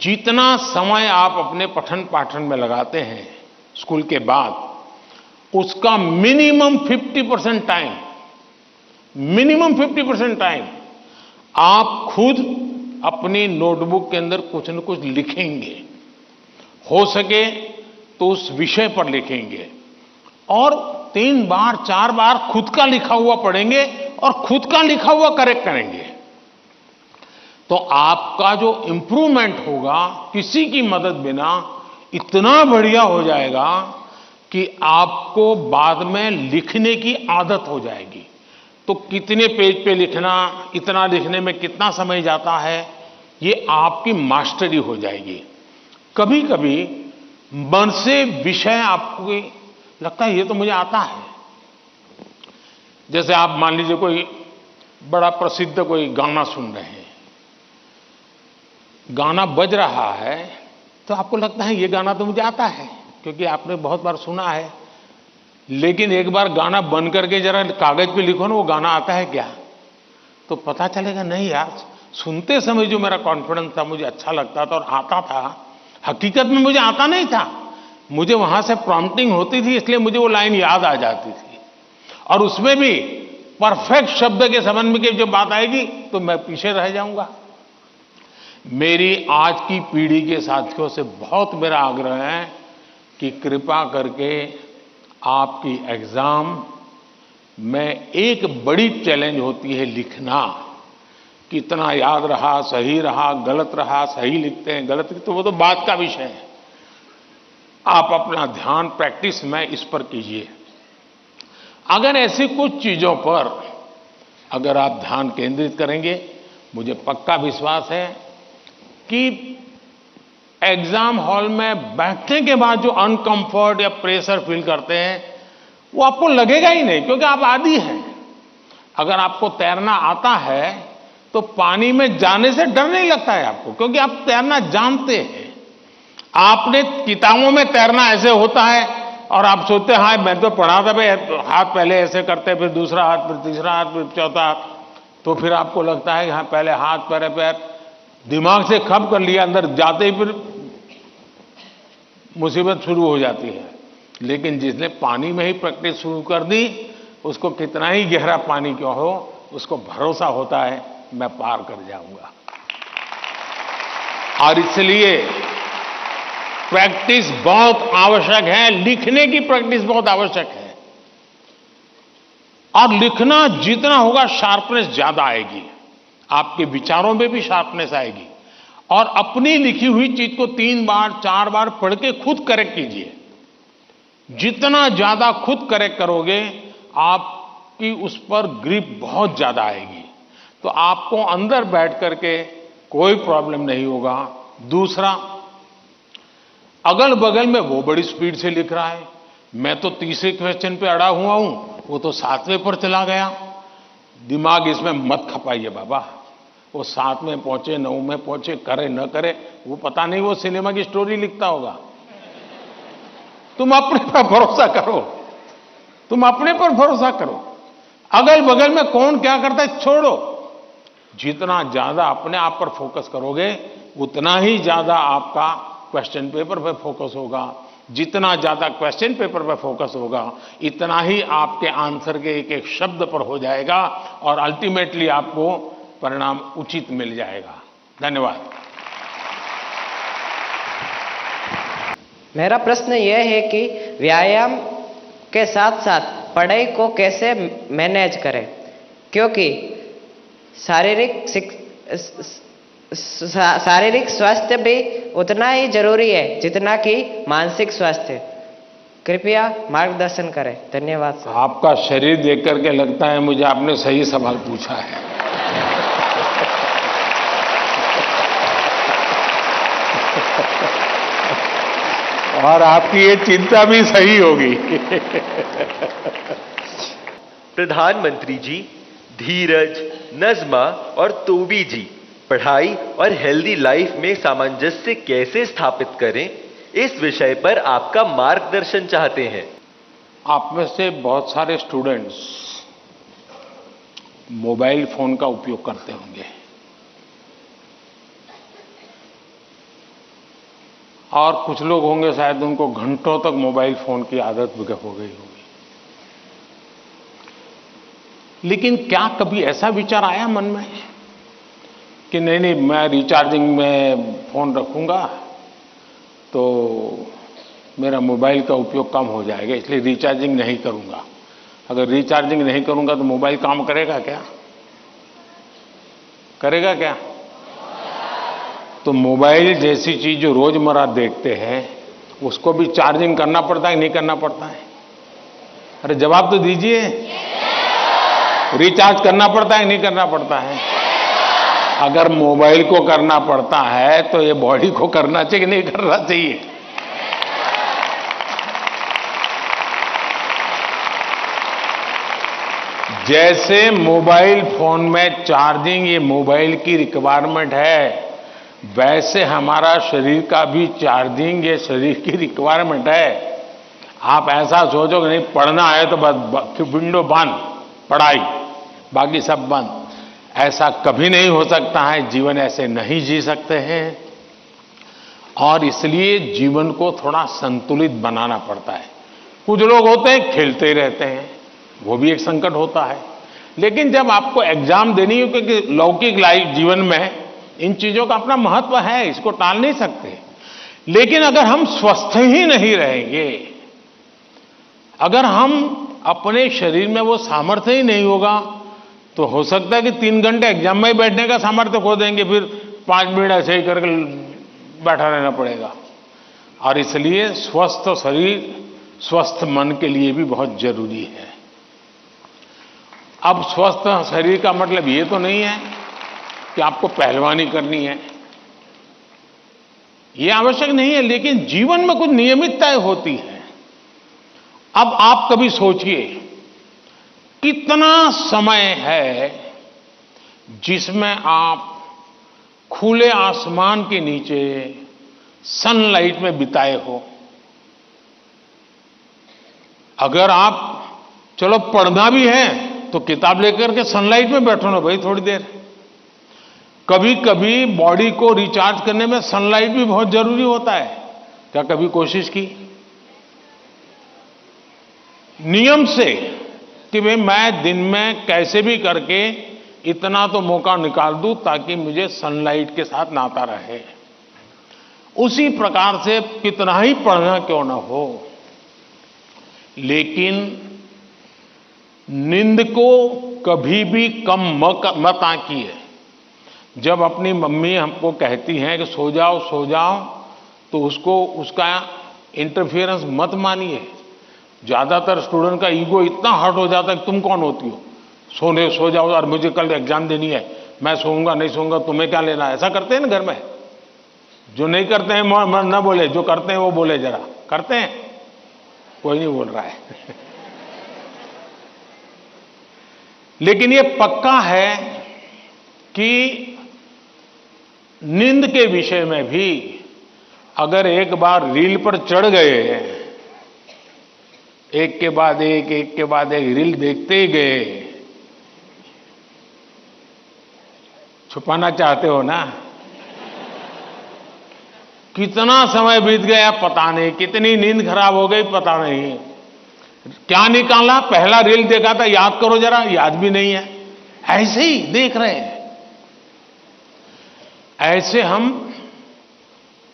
जितना समय आप अपने पठन पाठन में लगाते हैं स्कूल के बाद, उसका मिनिमम 50% टाइम आप खुद अपनी नोटबुक के अंदर कुछ न कुछ लिखेंगे। हो सके तो उस विषय पर लिखेंगे, और 3 बार 4 बार खुद का लिखा हुआ पढ़ेंगे और खुद का लिखा हुआ करेक्ट करेंगे। तो आपका जो इंप्रूवमेंट होगा किसी की मदद बिना इतना बढ़िया हो जाएगा कि आपको बाद में लिखने की आदत हो जाएगी। तो कितने पेज पे लिखना, इतना लिखने में कितना समय जाता है, ये आपकी मास्टरी हो जाएगी। कभी कभी मन से विषय आपको लगता है ये तो मुझे आता है। जैसे आप मान लीजिए कोई बड़ा प्रसिद्ध कोई गाना सुन रहे हैं, गाना बज रहा है तो आपको लगता है ये गाना तो मुझे आता है, क्योंकि आपने बहुत बार सुना है। लेकिन एक बार गाना बंद करके जरा कागज पे लिखो ना, वो गाना आता है क्या, तो पता चलेगा नहीं यार, सुनते समय जो मेरा कॉन्फिडेंस था, मुझे अच्छा लगता था और आता था, हकीकत में मुझे आता नहीं था। मुझे वहां से प्रॉम्प्टिंग होती थी, इसलिए मुझे वो लाइन याद आ जाती थी, और उसमें भी परफेक्ट शब्द के संबंध में जब बात आएगी तो मैं पीछे रह जाऊंगा। मेरी आज की पीढ़ी के साथियों से बहुत मेरा आग्रह है कि कृपा करके आपकी एग्जाम में एक बड़ी चैलेंज होती है लिखना। कितना याद रहा, सही रहा, गलत रहा, सही लिखते हैं, गलत लिखते, तो वो तो बात का विषय है। आप अपना ध्यान प्रैक्टिस में इस पर कीजिए। अगर ऐसी कुछ चीजों पर अगर आप ध्यान केंद्रित करेंगे, मुझे पक्का विश्वास है कि एग्जाम हॉल में बैठने के बाद जो अनकंफर्ट या प्रेशर फील करते हैं वो आपको लगेगा ही नहीं, क्योंकि आप आदी हैं। अगर आपको तैरना आता है तो पानी में जाने से डर नहीं लगता है आपको, क्योंकि आप तैरना जानते हैं। आपने किताबों में तैरना ऐसे होता है और आप सोचते हैं हाँ मैं तो पढ़ा था भाई, हाथ पहले ऐसे करते, फिर दूसरा हाथ, फिर तीसरा हाथ, फिर चौथा हाथ, तो फिर आपको लगता है कि हाँ पहले हाथ पैर दिमाग से खप कर लिया, अंदर जाते ही फिर मुसीबत शुरू हो जाती है। लेकिन जिसने पानी में ही प्रैक्टिस शुरू कर दी, उसको कितना ही गहरा पानी क्यों हो, उसको भरोसा होता है मैं पार कर जाऊंगा। और इसलिए प्रैक्टिस बहुत आवश्यक है, लिखने की प्रैक्टिस बहुत आवश्यक है। और लिखना जितना होगा शार्पनेस ज्यादा आएगी, आपके विचारों में भी शार्पनेस आएगी। और अपनी लिखी हुई चीज को 3 बार 4 बार पढ़ के खुद करेक्ट कीजिए। जितना ज्यादा खुद करेक्ट करोगे, आपकी उस पर ग्रिप बहुत ज्यादा आएगी, तो आपको अंदर बैठ करके कोई प्रॉब्लम नहीं होगा। दूसरा, अगल बगल में वो बड़ी स्पीड से लिख रहा है, मैं तो तीसरे क्वेश्चन पे अड़ा हुआ हूं, वो तो 7वें पर चला गया। दिमाग इसमें मत खपाइए बाबा, वो 7 में पहुंचे, 9 में पहुंचे, करे न करे, वो पता नहीं, वो सिनेमा की स्टोरी लिखता होगा। तुम अपने पर भरोसा करो, तुम अपने पर भरोसा करो। अगल बगल में कौन क्या करता है छोड़ो। जितना ज्यादा अपने आप पर फोकस करोगे, उतना ही ज्यादा आपका क्वेश्चन पेपर पर फोकस होगा। जितना ज्यादा क्वेश्चन पेपर पर फोकस होगा, इतना ही आपके आंसर के एक एक शब्द पर हो जाएगा, और अल्टीमेटली आपको परिणाम उचित मिल जाएगा। धन्यवाद। मेरा प्रश्न यह है कि व्यायाम के साथ साथ पढ़ाई को कैसे मैनेज करें, क्योंकि शारीरिक स्वास्थ्य भी उतना ही जरूरी है जितना कि मानसिक स्वास्थ्य। कृपया मार्गदर्शन करें। धन्यवाद सर। आपका शरीर देख करके लगता है मुझे आपने सही सवाल पूछा है। और आपकी ये चिंता भी सही होगी। प्रधानमंत्री जी, धीरज, नज़्मा और तोबी जी पढ़ाई और हेल्दी लाइफ में सामंजस्य कैसे स्थापित करें, इस विषय पर आपका मार्गदर्शन चाहते हैं। आप में से बहुत सारे स्टूडेंट्स मोबाइल फोन का उपयोग करते होंगे और कुछ लोग होंगे शायद उनको घंटों तक मोबाइल फोन की आदत हो गई होगी। लेकिन क्या कभी ऐसा विचार आया मन में कि नहीं मैं रिचार्जिंग में फोन रखूंगा तो मेरा मोबाइल का उपयोग कम हो जाएगा, इसलिए रिचार्जिंग नहीं करूंगा। अगर रिचार्जिंग नहीं करूंगा तो मोबाइल काम करेगा क्या? करेगा क्या? तो मोबाइल जैसी चीज जो रोजमर्रा देखते हैं उसको भी चार्जिंग करना पड़ता है, नहीं करना पड़ता है? अरे जवाब तो दीजिए। रिचार्ज करना पड़ता है, नहीं करना पड़ता है? अगर मोबाइल को करना पड़ता है तो ये बॉडी को करना चाहिए कि नहीं करना चाहिए? जैसे मोबाइल फोन में चार्जिंग ये मोबाइल की रिक्वायरमेंट है, वैसे हमारा शरीर का भी चार्जिंग ये शरीर की रिक्वायरमेंट है। आप ऐसा सोचो कि नहीं पढ़ना है तो बस विंडो बंद, पढ़ाई, बाकी सब बंद, ऐसा कभी नहीं हो सकता है। जीवन ऐसे नहीं जी सकते हैं और इसलिए जीवन को थोड़ा संतुलित बनाना पड़ता है। कुछ लोग होते हैं खेलते ही रहते हैं, वो भी एक संकट होता है। लेकिन जब आपको एग्जाम देनी हो, क्योंकि लौकिक लाइफ जीवन में इन चीजों का अपना महत्व है, इसको टाल नहीं सकते। लेकिन अगर हम स्वस्थ ही नहीं रहेंगे, अगर हम अपने शरीर में वो सामर्थ्य ही नहीं होगा, तो हो सकता है कि 3 घंटे एग्जाम में बैठने का सामर्थ्य खो देंगे, फिर 5 मिनट ऐसे ही करके बैठा रहना पड़ेगा। और इसलिए स्वस्थ शरीर स्वस्थ मन के लिए भी बहुत जरूरी है। अब स्वस्थ शरीर का मतलब ये तो नहीं है कि आपको पहलवानी करनी है, ये आवश्यक नहीं है, लेकिन जीवन में कुछ नियमितताएं होती है। अब आप कभी सोचिए कितना समय है जिसमें आप खुले आसमान के नीचे सनलाइट में बिताए हो। अगर आप चलो पढ़ना भी है तो किताब लेकर के सनलाइट में बैठो ना भाई थोड़ी देर। कभी कभी बॉडी को रिचार्ज करने में सनलाइट भी बहुत जरूरी होता है। क्या कभी कोशिश की नियम से कि भाई मैं दिन में कैसे भी करके इतना तो मौका निकाल दूं ताकि मुझे सनलाइट के साथ नाता रहे? उसी प्रकार से कितना ही पढ़ना क्यों ना हो, लेकिन नींद को कभी भी कम मत आंकिए। जब अपनी मम्मी हमको कहती हैं कि सो जाओ तो उसका इंटरफियरेंस मत मानिए। ज्यादातर स्टूडेंट का ईगो इतना हर्ट हो जाता है कि तुम कौन होती हो, सो जाओ और मुझे कल एग्जाम देनी है, मैं सोऊंगा नहीं सोऊंगा, तुम्हें क्या लेना? ऐसा करते हैं ना घर में। जो नहीं करते हैं न बोले, जो करते हैं वो बोले। जरा करते हैं? कोई नहीं बोल रहा है। लेकिन ये पक्का है कि नींद के विषय में भी अगर एक बार रील पर चढ़ गए, एक के बाद एक रील देखते ही गए, छुपाना चाहते हो ना? कितना समय बीत गया पता नहीं, कितनी नींद खराब हो गई पता नहीं। क्या निकाला? पहला रील देखा था, याद करो जरा, याद भी नहीं है, ऐसे ही देख रहे हैं। ऐसे हम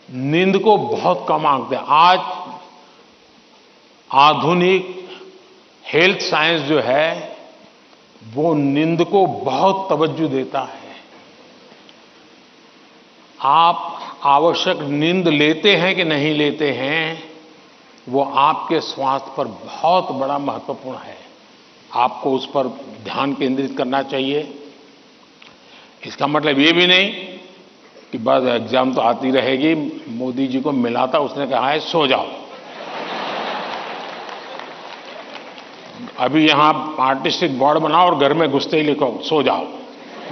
नींद को बहुत कम आंकते हैं। आज आधुनिक हेल्थ साइंस जो है वो नींद को बहुत तवज्जो देता है। आप आवश्यक नींद लेते हैं कि नहीं लेते हैं, वो आपके स्वास्थ्य पर बहुत बड़ा महत्वपूर्ण है। आपको उस पर ध्यान केंद्रित करना चाहिए। इसका मतलब ये भी नहीं कि बस एग्जाम तो आती रहेगी। मोदी जी को मिला था, उसने कहा है सो जाओ। अभी यहां आर्टिस्टिक बोर्ड बनाओ और घर में घुसते ही लिखो सो जाओ,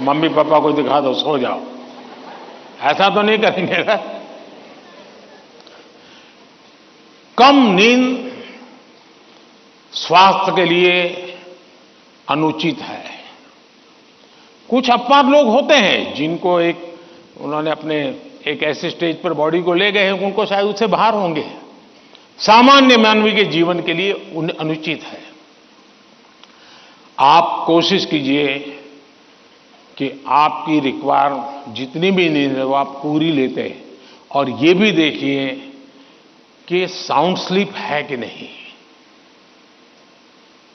मम्मी पापा को दिखा दो सो जाओ। ऐसा तो नहीं करेंगे ना। कम नींद स्वास्थ्य के लिए अनुचित है। कुछ अपवाद लोग होते हैं जिनको उन्होंने अपने एक ऐसे स्टेज पर बॉडी को ले गए हैं, उनको शायद उससे बाहर होंगे। सामान्य मानवीय के जीवन के लिए अनुचित है। आप कोशिश कीजिए कि आपकी रिक्वायर जितनी भी नींद है वो आप पूरी लेते हैं, और ये भी देखिए कि साउंड स्लीप है कि नहीं।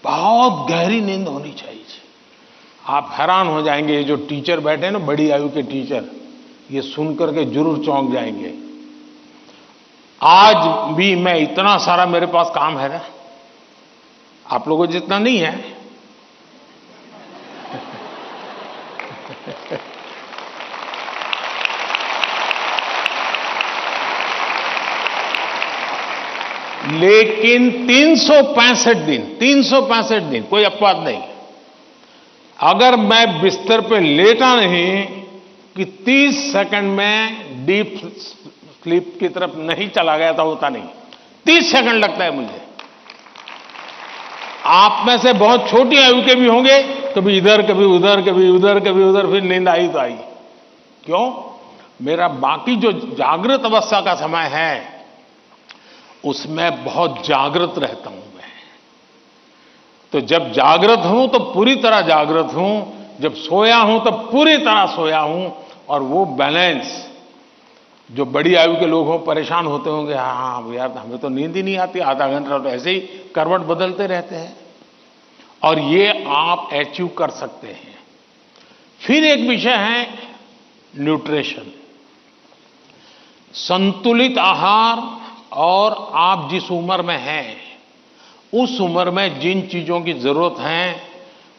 बहुत गहरी नींद होनी चाहिए। आप हैरान हो जाएंगे, ये जो टीचर बैठे हैं ना, बड़ी आयु के टीचर, ये सुनकर के जरूर चौंक जाएंगे। आज भी मैं इतना सारा मेरे पास काम है ना, आप लोगों जितना नहीं है। लेकिन 365 दिन कोई अपवाद नहीं। अगर मैं बिस्तर पे लेटा नहीं कि 30 सेकंड में डीप स्लीप की तरफ नहीं चला गया था, होता नहीं। 30 सेकंड लगता है मुझे। आप में से बहुत छोटी आयु के भी होंगे, कभी इधर कभी उधर, कभी उधर कभी उधर, फिर नींद आई तो आई। क्यों? मेरा बाकी जो जागृत अवस्था का समय है उसमें बहुत जागृत रहता हूं मैं। तो जब जागृत हूं तो पूरी तरह जागृत हूं, जब सोया हूं तो पूरी तरह सोया हूं। और वो बैलेंस, जो बड़ी आयु के लोग हों परेशान होते होंगे, हाँ यार हमें तो नींद ही नहीं आती, आधा घंटा तो ऐसे ही करवट बदलते रहते हैं, और ये आप अचीव कर सकते हैं। फिर एक विषय है न्यूट्रिशन, संतुलित आहार। और आप जिस उम्र में हैं उस उम्र में जिन चीजों की जरूरत है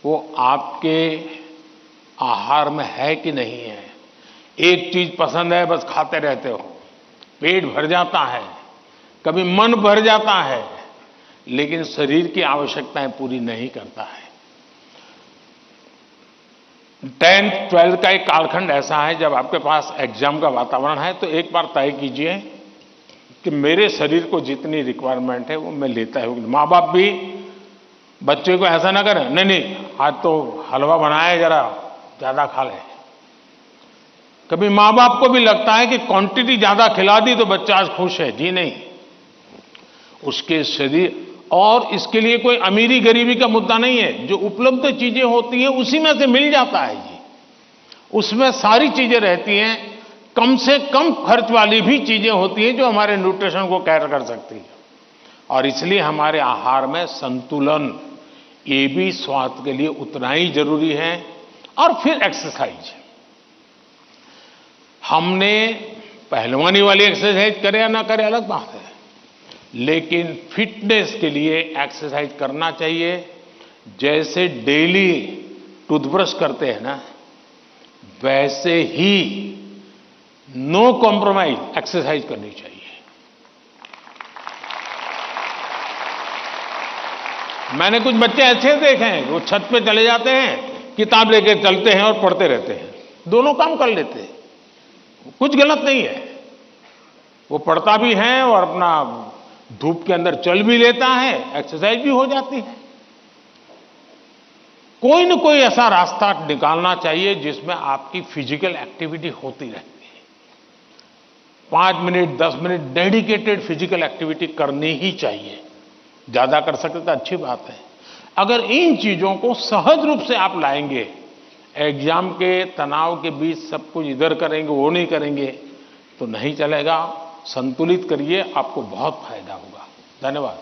वो आपके आहार में है कि नहीं है। एक चीज पसंद है, बस खाते रहते हो, पेट भर जाता है, कभी मन भर जाता है, लेकिन शरीर की आवश्यकताएं पूरी नहीं करता है। 10th 12th का एक कालखंड ऐसा है जब आपके पास एग्जाम का वातावरण है, तो एक बार तय कीजिए कि मेरे शरीर को जितनी रिक्वायरमेंट है वो मैं लेता हूं। माँ बाप भी बच्चे को ऐसा ना करें, नहीं आज तो हलवा बनाया है, जरा ज्यादा खा ले। कभी माँ बाप को भी लगता है कि क्वांटिटी ज्यादा खिला दी तो बच्चा आज खुश है। जी नहीं, उसके शरीर, और इसके लिए कोई अमीरी गरीबी का मुद्दा नहीं है। जो उपलब्ध चीजें होती हैं उसी में से मिल जाता है जी, उसमें सारी चीजें रहती हैं। कम से कम खर्च वाली भी चीजें होती हैं जो हमारे न्यूट्रिशन को कैर कर सकती है। और इसलिए हमारे आहार में संतुलन, ये भी स्वास्थ्य के लिए उतना ही जरूरी है। और फिर एक्सरसाइज, हमने पहलवानी वाली एक्सरसाइज करे या ना करे अलग बात है, लेकिन फिटनेस के लिए एक्सरसाइज करना चाहिए। जैसे डेली टूथब्रश करते हैं ना, वैसे ही नो कॉम्प्रोमाइज एक्सरसाइज करनी चाहिए। मैंने कुछ बच्चे ऐसे देखे हैं, वो छत पे चले जाते हैं, किताब लेके चलते हैं और पढ़ते रहते हैं, दोनों काम कर लेते हैं। कुछ गलत नहीं है, वो पढ़ता भी है और अपना धूप के अंदर चल भी लेता है, एक्सरसाइज भी हो जाती है। कोई न कोई ऐसा रास्ता निकालना चाहिए जिसमें आपकी फिजिकल एक्टिविटी होती रहती है। 5 minute 10 minute dedicated physical activity करनी ही चाहिए। ज्यादा कर सकते तो अच्छी बात है। अगर इन चीजों को सहज रूप से आप लाएंगे, एग्जाम के तनाव के बीच सब कुछ इधर करेंगे वो नहीं करेंगे तो नहीं चलेगा। संतुलित करिए, आपको बहुत फायदा होगा। धन्यवाद।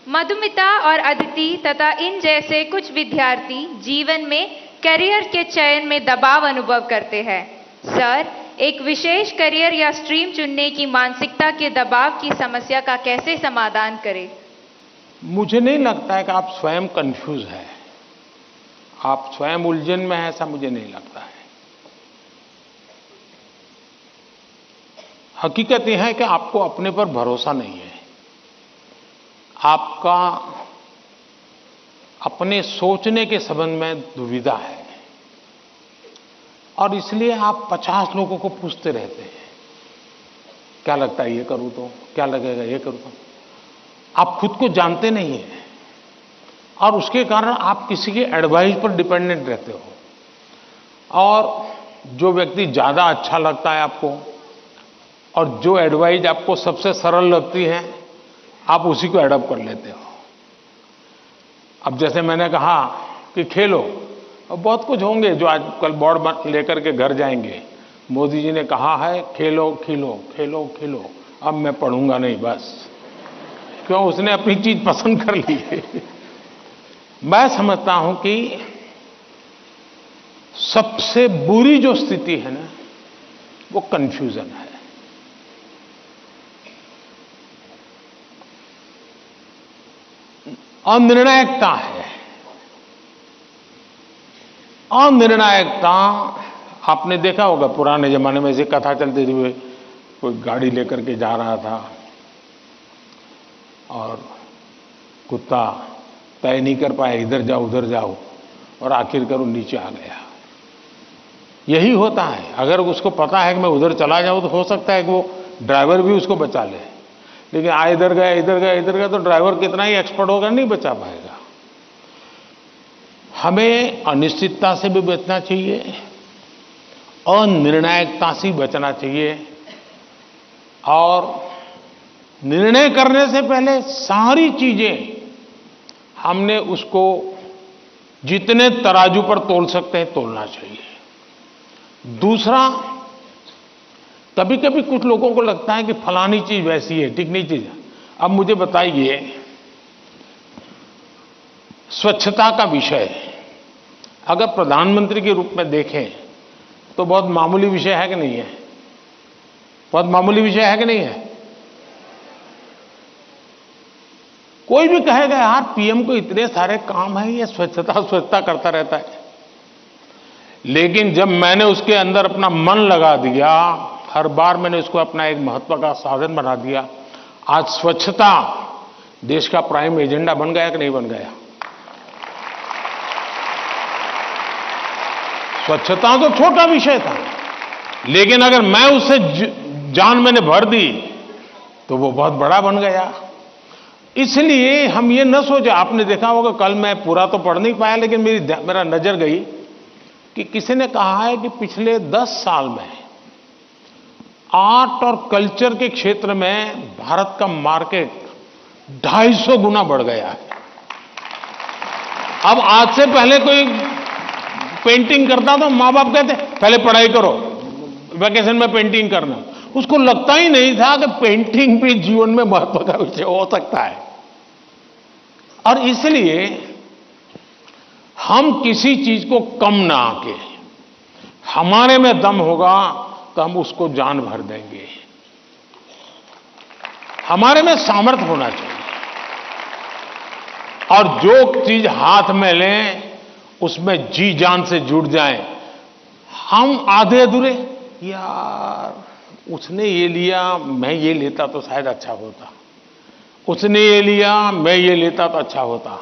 मधुमिता और अदिति तथा इन जैसे कुछ विद्यार्थी जीवन में करियर के चयन में दबाव अनुभव करते हैं। सर, एक विशेष करियर या स्ट्रीम चुनने की मानसिकता के दबाव की समस्या का कैसे समाधान करें? मुझे नहीं लगता है कि आप स्वयं कंफ्यूज हैं, आप स्वयं उलझन में हैं, ऐसा मुझे नहीं लगता है। हकीकत यह है कि आपको अपने पर भरोसा नहीं है, आपका अपने सोचने के संबंध में दुविधा है और इसलिए आप 50 लोगों को पूछते रहते हैं, क्या लगता है ये करूं तो, क्या लगेगा ये करूं तो। आप खुद को जानते नहीं हैं और उसके कारण आप किसी के एडवाइस पर डिपेंडेंट रहते हो और जो व्यक्ति ज्यादा अच्छा लगता है आपको और जो एडवाइस आपको सबसे सरल लगती है आप उसी को एडॉप्ट कर लेते हो। अब जैसे मैंने कहा कि खेलो, अब बहुत कुछ होंगे जो आज कल बोर्ड लेकर के घर जाएंगे, मोदी जी ने कहा है खेलो खिलो खेलो खिलो, अब मैं पढ़ूंगा नहीं, बस क्यों, उसने अपनी चीज पसंद कर ली है। मैं समझता हूं कि सबसे बुरी जो स्थिति है ना वो कंफ्यूजन है। अनिर्णायकता है। अनिर्णायकता आपने देखा होगा, पुराने जमाने में ऐसी कथा चलती थी, कोई गाड़ी लेकर के जा रहा था और कुत्ता तय नहीं कर पाया, इधर जाओ उधर जाओ, और आखिरकार वो नीचे आ गया। यही होता है, अगर उसको पता है कि मैं उधर चला जाऊं तो हो सकता है कि वो ड्राइवर भी उसको बचा ले, लेकिन इधर गया इधर गया इधर गया तो ड्राइवर कितना ही एक्सपर्ट होगा नहीं बचा पाएगा। हमें अनिश्चितता से भी बचना चाहिए, अनिर्णायकता से बचना चाहिए और निर्णय करने से पहले सारी चीजें हमने उसको जितने तराजू पर तोल सकते हैं तोलना चाहिए। दूसरा, कभी कभी कुछ लोगों को लगता है कि फलानी चीज वैसी है, ठीक चीज है। अब मुझे बताइए, स्वच्छता का विषय अगर प्रधानमंत्री के रूप में देखें तो बहुत मामूली विषय है कि नहीं है? बहुत मामूली विषय है कि नहीं है? कोई भी कहेगा यार पीएम को इतने सारे काम हैं, ये स्वच्छता स्वच्छता करता रहता है। लेकिन जब मैंने उसके अंदर अपना मन लगा दिया, हर बार मैंने उसको अपना एक महत्व का साधन बना दिया, आज स्वच्छता देश का प्राइम एजेंडा बन गया कि नहीं बन गया? स्वच्छता तो छोटा विषय था, लेकिन अगर मैं उससे जान मैंने भर दी तो वो बहुत बड़ा बन गया। इसलिए हम ये न सोचे, आपने देखा होगा, कल मैं पूरा तो पढ़ नहीं पाया लेकिन मेरा नजर गई कि किसी ने कहा है कि पिछले 10 साल में आर्ट और कल्चर के क्षेत्र में भारत का मार्केट 250 गुना बढ़ गया है। अब आज से पहले कोई पेंटिंग करता तो माँ बाप कहते पहले पढ़ाई करो, वैकेशन में पेंटिंग करना। उसको लगता ही नहीं था कि पेंटिंग भी जीवन में महत्व का विषय हो सकता है। और इसलिए हम किसी चीज को कम ना आके, हमारे में दम होगा तो हम उसको जान भर देंगे। हमारे में सामर्थ्य होना चाहिए और जो चीज हाथ में लें उसमें जी जान से जुड़ जाएं। हम आधे अधूरे, यार उसने ये लिया मैं ये लेता तो शायद अच्छा होता, उसने ये लिया मैं ये लेता तो अच्छा होता,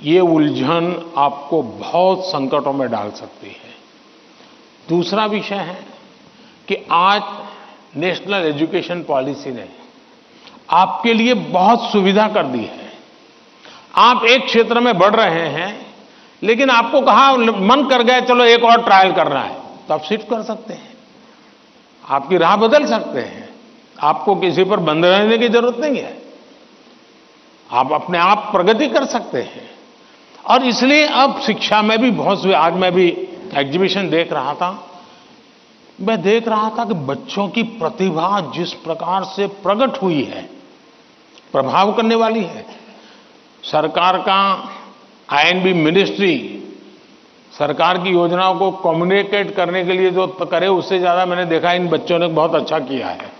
ये उलझन आपको बहुत संकटों में डाल सकती है। दूसरा विषय है कि आज नेशनल एजुकेशन पॉलिसी ने आपके लिए बहुत सुविधा कर दी है। आप एक क्षेत्र में बढ़ रहे हैं लेकिन आपको कहा मन कर गया चलो एक और ट्रायल करना है तो आप शिफ्ट कर सकते हैं, आपकी राह बदल सकते हैं, आपको किसी पर बंद रहने की जरूरत नहीं है, आप अपने आप प्रगति कर सकते हैं। और इसलिए अब शिक्षा में भी बहुत, आज मैं भी एग्जीबिशन देख रहा था, मैं देख रहा था कि बच्चों की प्रतिभा जिस प्रकार से प्रकट हुई है प्रभाव करने वाली है। सरकार का आईएनबी मिनिस्ट्री सरकार की योजनाओं को कम्युनिकेट करने के लिए जो करे, उससे ज्यादा मैंने देखा इन बच्चों ने बहुत अच्छा किया है।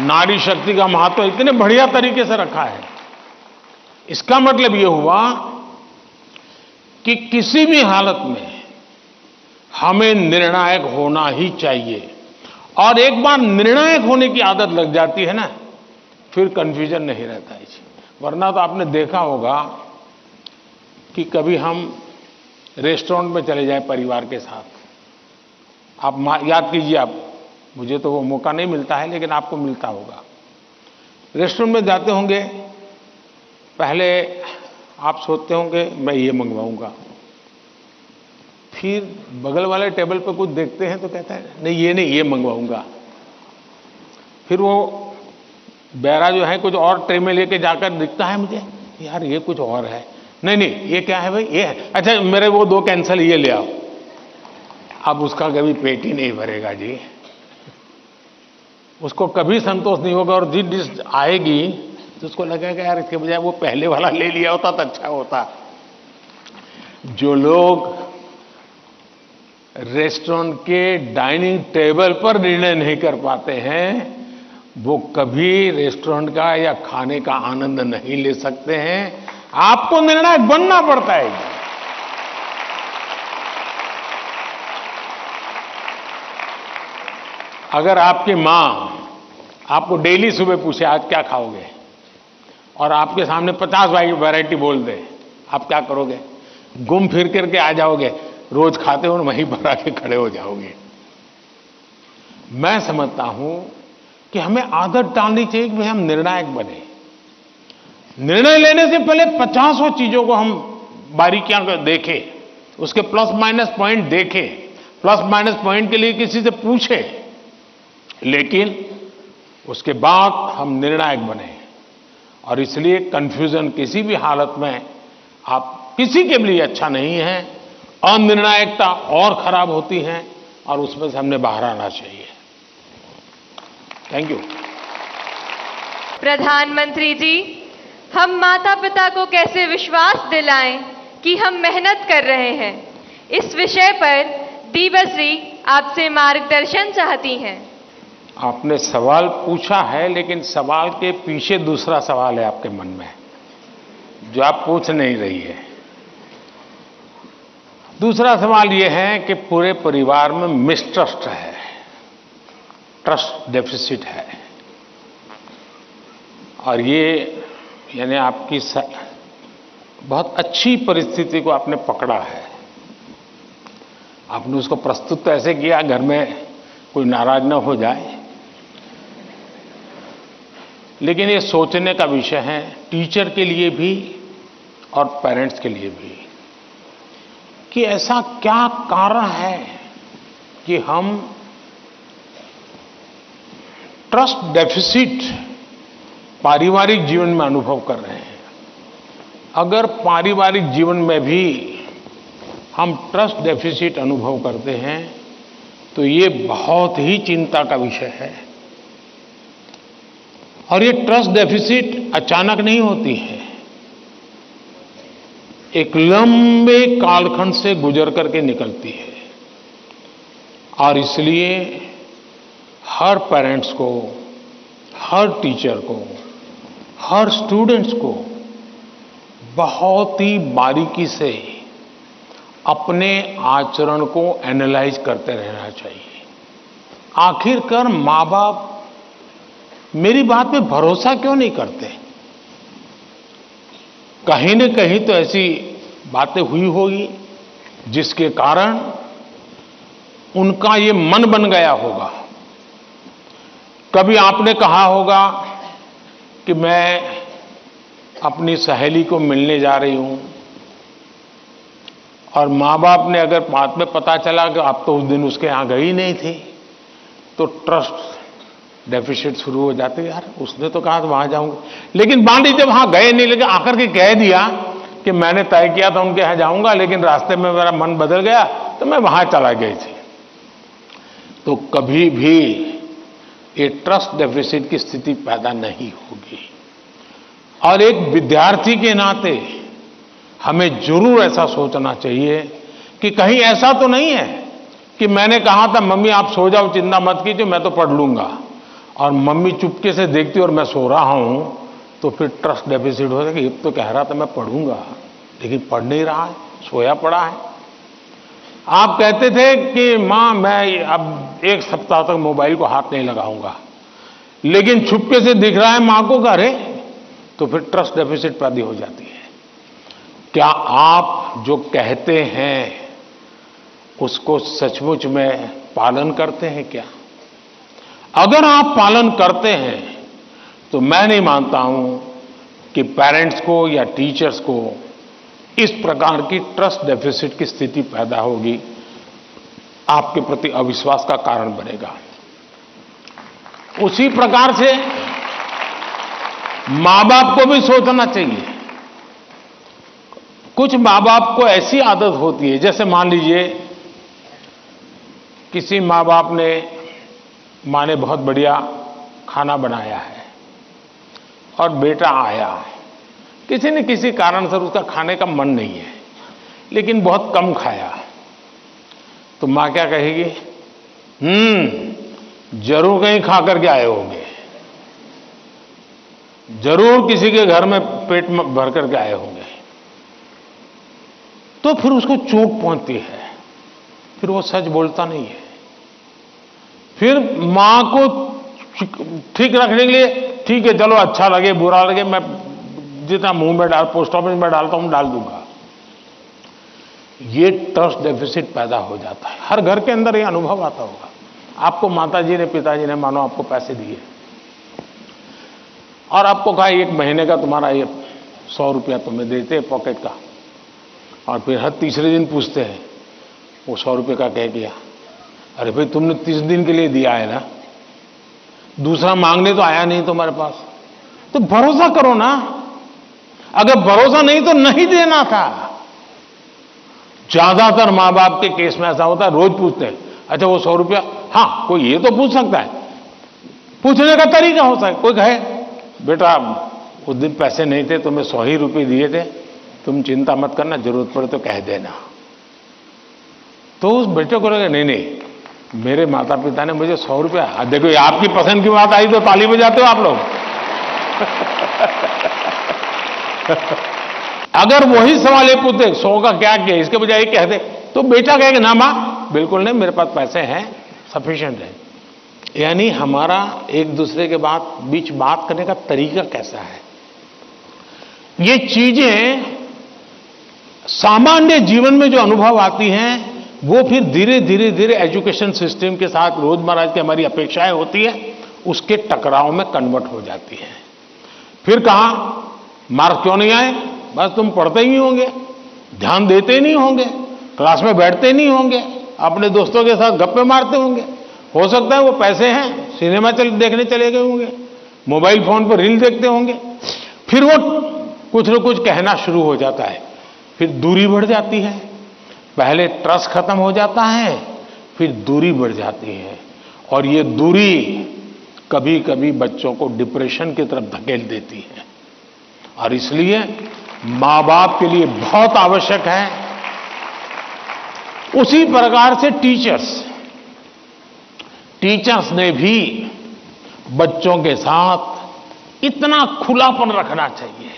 नारी शक्ति का महत्व इतने बढ़िया तरीके से रखा है। इसका मतलब यह हुआ कि किसी भी हालत में हमें निर्णायक होना ही चाहिए, और एक बार निर्णायक होने की आदत लग जाती है ना, फिर कंफ्यूजन नहीं रहता है। वरना तो आपने देखा होगा कि कभी हम रेस्टोरेंट में चले जाए परिवार के साथ, आप याद कीजिए, आप, मुझे तो वो मौका नहीं मिलता है लेकिन आपको मिलता होगा। रेस्टोरेंट में जाते होंगे, पहले आप सोचते होंगे मैं ये मंगवाऊंगा, फिर बगल वाले टेबल पे कुछ देखते हैं तो कहता है नहीं ये नहीं, ये मंगवाऊंगा। फिर वो बैरा जो है कुछ और ट्रे में लेके जाकर दिखता है मुझे, यार ये कुछ और है, नहीं नहीं ये क्या है भाई, ये है, अच्छा मेरे वो 2 कैंसल, ये ले आओ। अब उसका कभी पेट ही नहीं भरेगा जी, उसको कभी संतोष नहीं होगा, और जिस डिश आएगी तो उसको लगेगा यार इसके बजाय वो पहले वाला ले लिया होता तो अच्छा होता। जो लोग रेस्टोरेंट के डाइनिंग टेबल पर निर्णय नहीं कर पाते हैं, वो कभी रेस्टोरेंट का या खाने का आनंद नहीं ले सकते हैं। आपको निर्णायक बनना पड़ता है। अगर आपकी मां आपको डेली सुबह पूछे आज क्या खाओगे, और आपके सामने 50 वैरायटी बोल दे, आप क्या करोगे? घूम फिर करके आ जाओगे, रोज खाते हो वहीं पर आके खड़े हो जाओगे। मैं समझता हूं कि हमें आदत डालनी चाहिए कि भाई हम निर्णायक बने। निर्णय लेने से पहले 50 चीजों को हम बारीकियां देखें, उसके प्लस माइनस पॉइंट देखें, प्लस माइनस पॉइंट के लिए किसी से पूछें, लेकिन उसके बाद हम निर्णायक बने। और इसलिए कंफ्यूजन किसी भी हालत में आप किसी के लिए अच्छा नहीं है। अनिर्णायकता और खराब होती है, और उसमें से हमने बाहर आना चाहिए। Thank you. प्रधानमंत्री जी, हम माता पिता को कैसे विश्वास दिलाएं कि हम मेहनत कर रहे हैं, इस विषय पर दीबश्री आपसे मार्गदर्शन चाहती हैं। आपने सवाल पूछा है, लेकिन सवाल के पीछे दूसरा सवाल है आपके मन में जो आप पूछ नहीं रही है। दूसरा सवाल यह है कि पूरे परिवार में मिसट्रस्ट है, ट्रस्ट डेफिसिट है, और ये यानी आपकी बहुत अच्छी परिस्थिति को आपने पकड़ा है। आपने उसको प्रस्तुत तो ऐसे किया घर में कोई नाराज न हो जाए, लेकिन ये सोचने का विषय है टीचर के लिए भी और पेरेंट्स के लिए भी, कि ऐसा क्या कारण है कि हम ट्रस्ट डेफिसिट पारिवारिक जीवन में अनुभव कर रहे हैं। अगर पारिवारिक जीवन में भी हम ट्रस्ट डेफिसिट अनुभव करते हैं तो ये बहुत ही चिंता का विषय है। और ये ट्रस्ट डेफिसिट अचानक नहीं होती है, एक लंबे कालखंड से गुजर करके निकलती है। और इसलिए हर पेरेंट्स को, हर टीचर को, हर स्टूडेंट्स को बहुत ही बारीकी से अपने आचरण को एनालाइज करते रहना चाहिए। आखिरकार माँ बाप मेरी बात पे भरोसा क्यों नहीं करते? कहीं न कहीं तो ऐसी बातें हुई होगी जिसके कारण उनका ये मन बन गया होगा। कभी आपने कहा होगा कि मैं अपनी सहेली को मिलने जा रही हूं, और माँ बाप ने अगर बाद में पता चला कि आप तो उस दिन उसके यहां गई नहीं थी, तो ट्रस्ट डेफिसिट शुरू हो जाते, यार उसने तो कहा था वहां जाऊंगा, लेकिन मान लीजिए वहां गए नहीं, लेकिन आकर के कह दिया कि मैंने तय किया था उनके यहां जाऊंगा, लेकिन रास्ते में मेरा मन बदल गया तो मैं वहां चला गई थी। तो कभी भी ये ट्रस्ट डेफिसिट की स्थिति पैदा नहीं होगी। और एक विद्यार्थी के नाते हमें जरूर ऐसा सोचना चाहिए कि कहीं ऐसा तो नहीं है कि मैंने कहा था मम्मी आप सो जाओ, चिंता मत कीजिए, मैं तो पढ़ लूंगा, और मम्मी चुपके से देखती और मैं सो रहा हूं, तो फिर ट्रस्ट डेफिसिट हो जाएगा। ये तो कह रहा था मैं पढ़ूंगा, लेकिन पढ़ नहीं रहा है, सोया पड़ा है। आप कहते थे कि मां मैं अब 1 सप्ताह तक मोबाइल को हाथ नहीं लगाऊंगा, लेकिन छुपके से दिख रहा है मां को घरे, तो फिर ट्रस्ट डेफिसिट पैदा हो जाती है। क्या आप जो कहते हैं उसको सचमुच में पालन करते हैं क्या? अगर आप पालन करते हैं तो मैं नहीं मानता हूं कि पेरेंट्स को या टीचर्स को इस प्रकार की ट्रस्ट डेफिसिट की स्थिति पैदा होगी, आपके प्रति अविश्वास का कारण बनेगा। उसी प्रकार से मां बाप को भी सोचना चाहिए। कुछ मां बाप को ऐसी आदत होती है, जैसे मान लीजिए किसी मां बाप ने, मां ने बहुत बढ़िया खाना बनाया है और बेटा आया, किसी न किसी कारण से उसका खाने का मन नहीं है, लेकिन बहुत कम खाया, तो मां क्या कहेगी? जरूर कहीं खा करके आए होंगे, जरूर किसी के घर में पेट में भर करके आए होंगे। तो फिर उसको चोट पहुंचती है, फिर वो सच बोलता नहीं है। फिर मां को ठीक रखने के लिए, ठीक है चलो अच्छा लगे बुरा लगे, मैं जितना मुंह में पोस्ट ऑफिस में डालता हूं डाल दूंगा। ये ट्रस्ट डेफिसिट पैदा हो जाता है। हर घर के अंदर ये अनुभव आता होगा। आपको माताजी ने, पिताजी ने मानो आपको पैसे दिए और आपको कहा 1 महीने का तुम्हारा ये 100 रुपया तुम्हें देते पॉकेट का, और फिर हर तीसरे दिन पूछते हैं वो 100 रुपये का कह दिया। अरे भाई तुमने 30 दिन के लिए दिया है ना, दूसरा मांगने तो आया नहीं तुम्हारे पास, तो भरोसा करो ना। अगर भरोसा नहीं तो नहीं देना था। ज्यादातर मां बाप के केस में ऐसा होता है, रोज पूछते हैं अच्छा वो 100 रुपया, हाँ कोई ये तो पूछ सकता है, पूछने का तरीका होता है। कोई कहे बेटा उस दिन पैसे नहीं थे, तुम्हें 100 ही रुपये दिए थे, तुम चिंता मत करना, जरूरत पड़े तो कह देना। तो उस बेटे को लगे नहीं मेरे माता पिता ने मुझे 100 रुपया, देखो ये आपकी पसंद की बात आई तो ताली बजाते हो आप लोग। अगर वही सवाल ये पूछते 100 का क्या किया, इसके बजाय ये कहते, तो बेटा कहेगा ना मां बिल्कुल नहीं, मेरे पास पैसे हैं, सफिशिएंट है। यानी हमारा एक दूसरे के बीच बात करने का तरीका कैसा है, ये चीजें सामान्य जीवन में जो अनुभव आती हैं वो फिर धीरे धीरे धीरे एजुकेशन सिस्टम के साथ रोजमर्रा की हमारी अपेक्षाएं होती है, उसके टकराव में कन्वर्ट हो जाती है। फिर कहा मार्क्स क्यों नहीं आए, बस तुम पढ़ते ही होंगे, ध्यान देते नहीं होंगे, क्लास में बैठते नहीं होंगे, अपने दोस्तों के साथ गप्पे मारते होंगे, हो सकता है वो पैसे हैं सिनेमा देखने चले गए होंगे, मोबाइल फोन पर रील देखते होंगे। फिर वो कुछ न कुछ कहना शुरू हो जाता है, फिर दूरी बढ़ जाती है। पहले ट्रस्ट खत्म हो जाता है, फिर दूरी बढ़ जाती है, और ये दूरी कभी कभी बच्चों को डिप्रेशन की तरफ धकेल देती है। और इसलिए मां बाप के लिए बहुत आवश्यक है, उसी प्रकार से टीचर्स ने भी बच्चों के साथ इतना खुलापन रखना चाहिए,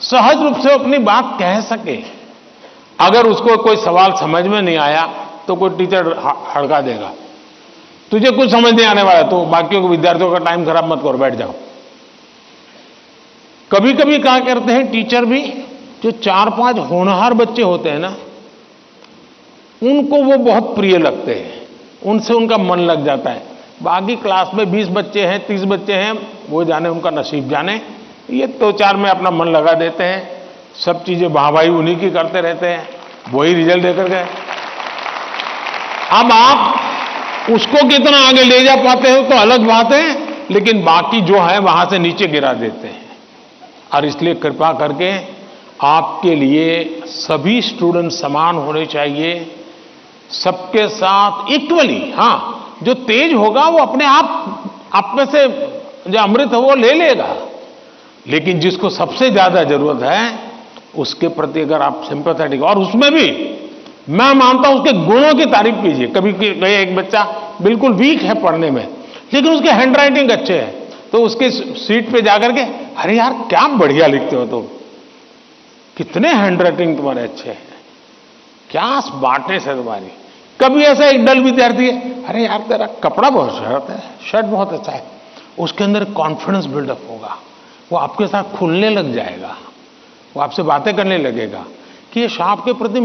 सहज रूप से अपनी बात कह सके। अगर उसको कोई सवाल समझ में नहीं आया तो कोई टीचर हड़का देगा, तुझे कुछ समझ नहीं आने वाला तो बाकियों को विद्यार्थियों का टाइम खराब मत करो, बैठ जाओ। कभी कभी क्या करते हैं टीचर भी, जो 4-5 होनहार बच्चे होते हैं ना, उनको वो बहुत प्रिय लगते हैं, उनसे उनका मन लग जाता है। बाकी क्लास में 20 बच्चे हैं, 30 बच्चे हैं, वो जाने उनका नसीब जाने, ये 2-4 में अपना मन लगा देते हैं, सब चीजें वाहवाही उन्हीं की करते रहते हैं, वही रिजल्ट देकर गए। अब आप उसको कितना आगे ले जा पाते हो तो अलग बात है, लेकिन बाकी जो है वहां से नीचे गिरा देते हैं। और इसलिए कृपा करके आपके लिए सभी स्टूडेंट समान होने चाहिए, सबके साथ इक्वली। हाँ, जो तेज होगा वो अपने आप में से जो अमृत है वो ले लेगा, लेकिन जिसको सबसे ज्यादा जरूरत है उसके प्रति अगर आप सिंपैथेटिक, और उसमें भी मैं मानता हूं उसके गुणों की तारीफ कीजिए। कभी एक बच्चा बिल्कुल वीक है पढ़ने में, लेकिन उसके हैंड राइटिंग अच्छे है, तो उसके सीट पे जाकर के, अरे यार क्या बढ़िया लिखते हो तुम, कितने हैंड राइटिंग तुम्हारे अच्छे हैं, क्या स्मार्टनेस है तुम्हारी। कभी ऐसा एक डल विद्यार्थी है, अरे यार तेरा कपड़ा बहुत शर्ट बहुत अच्छा है, उसके अंदर कॉन्फिडेंस बिल्डअप होगा, वो आपके साथ खुलने लग जाएगा, वो आपसे बातें करने लगेगा कि ये साहब के प्रति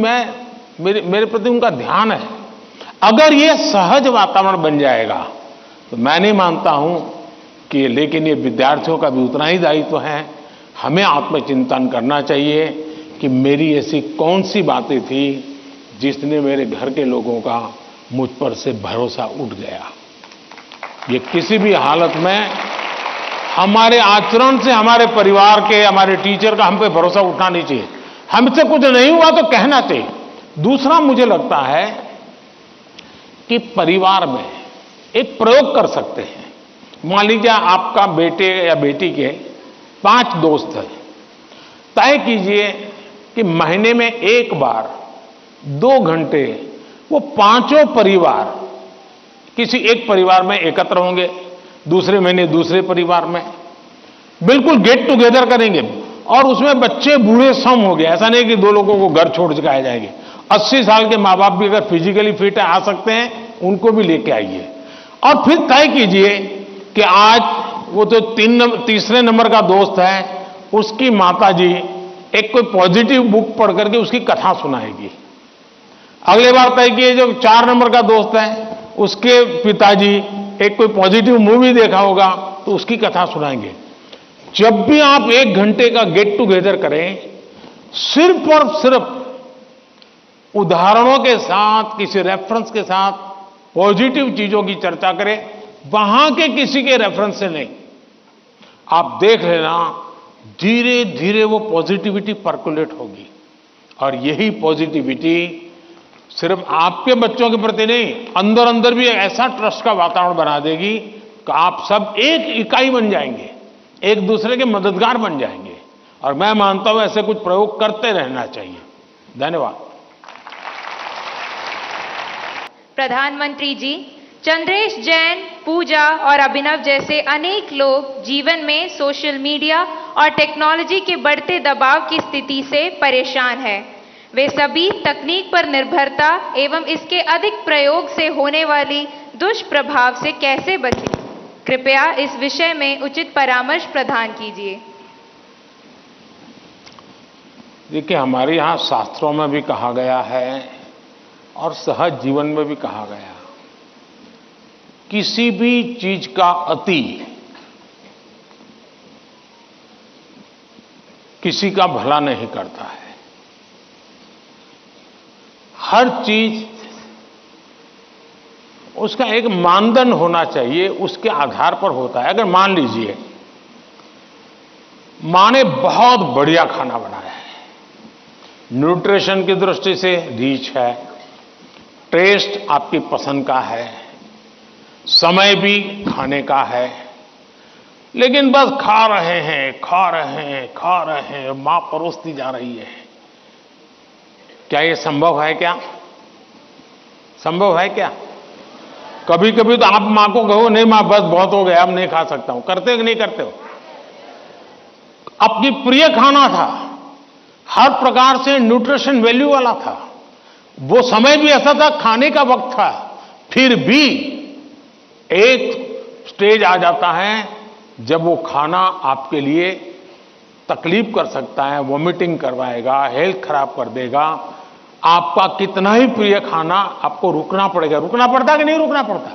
मेरे प्रति उनका ध्यान है। अगर ये सहज वातावरण बन जाएगा तो मैं नहीं मानता हूं कि, लेकिन ये विद्यार्थियों का भी उतना ही दायित्व है। हमें आत्मचिंतन करना चाहिए कि मेरी ऐसी कौन सी बातें थी जिसने मेरे घर के लोगों का मुझ पर से भरोसा उठ गया। ये किसी भी हालत में हमारे आचरण से हमारे परिवार के, हमारे टीचर का हम पे भरोसा उठना नहीं चाहिए। हमसे कुछ नहीं हुआ तो कहना चाहिए। दूसरा, मुझे लगता है कि परिवार में एक प्रयोग कर सकते हैं। मान लीजिए आपका बेटे या बेटी के 5 दोस्त हैं, तय कीजिए कि महीने में एक बार 2 घंटे वो पांचों परिवार किसी एक परिवार में एकत्र होंगे, दूसरे महीने दूसरे परिवार में बिल्कुल गेट टुगेदर करेंगे, और उसमें बच्चे बूढ़े सम हो गए। ऐसा नहीं कि 2 लोगों को घर छोड़ के आए जाएंगे। 80 साल के माँ बाप भी अगर फिजिकली फिट है, आ सकते हैं, उनको भी लेके आइए। और फिर तय कीजिए कि आज वो जो तीसरे नंबर का दोस्त है, उसकी माता जी एक कोई पॉजिटिव बुक पढ़ करके उसकी कथा सुनाएगी। अगले बार तय किए जो 4 नंबर का दोस्त है, उसके पिताजी एक कोई पॉजिटिव मूवी देखा होगा तो उसकी कथा सुनाएंगे। जब भी आप 1 घंटे का गेट टुगेदर करें, सिर्फ और सिर्फ उदाहरणों के साथ, किसी रेफरेंस के साथ पॉजिटिव चीजों की चर्चा करें, वहां के किसी के रेफरेंस से नहीं। आप देख लेना, धीरे धीरे वो पॉजिटिविटी पर्कुलेट होगी, और यही पॉजिटिविटी सिर्फ आपके बच्चों के प्रति नहीं, अंदर अंदर भी ऐसा ट्रस्ट का वातावरण बना देगी कि आप सब एक इकाई बन जाएंगे, एक दूसरे के मददगार बन जाएंगे। और मैं मानता हूं ऐसे कुछ प्रयोग करते रहना चाहिए। धन्यवाद। प्रधानमंत्री जी, चंद्रेश जैन, पूजा और अभिनव जैसे अनेक लोग जीवन में सोशल मीडिया और टेक्नोलॉजी के बढ़ते दबाव की स्थिति से परेशान हैं। वे सभी तकनीक पर निर्भरता एवं इसके अधिक प्रयोग से होने वाली दुष्प्रभाव से कैसे बचें? कृपया इस विषय में उचित परामर्श प्रदान कीजिए। देखिए, हमारे यहाँ शास्त्रों में भी कहा गया है और सहज जीवन में भी कहा गया, किसी भी चीज का अति किसी का भला नहीं करता है। हर चीज उसका एक मानदंड होना चाहिए, उसके आधार पर होता है। अगर मान लीजिए मां ने बहुत बढ़िया खाना बनाया है, न्यूट्रिशन की दृष्टि से रिच है, टेस्ट आपकी पसंद का है, समय भी खाने का है, लेकिन बस खा रहे हैं, मां परोसती जा रही है। क्या ये संभव है? क्या संभव है? क्या कभी कभी तो आप मां को कहो, नहीं मां बस बहुत हो गया, अब नहीं खा सकता हूं, करते हो कि नहीं करते हो? अपनी प्रिय खाना था, हर प्रकार से न्यूट्रिशन वैल्यू वाला था, वो समय भी ऐसा था, खाने का वक्त था, फिर भी एक स्टेज आ जाता है जब वो खाना आपके लिए तकलीफ कर सकता है, वॉमिटिंग करवाएगा, हेल्थ खराब कर देगा। आपका कितना ही प्रिय खाना आपको रुकना पड़ेगा। रुकना पड़ता कि नहीं रुकना पड़ता?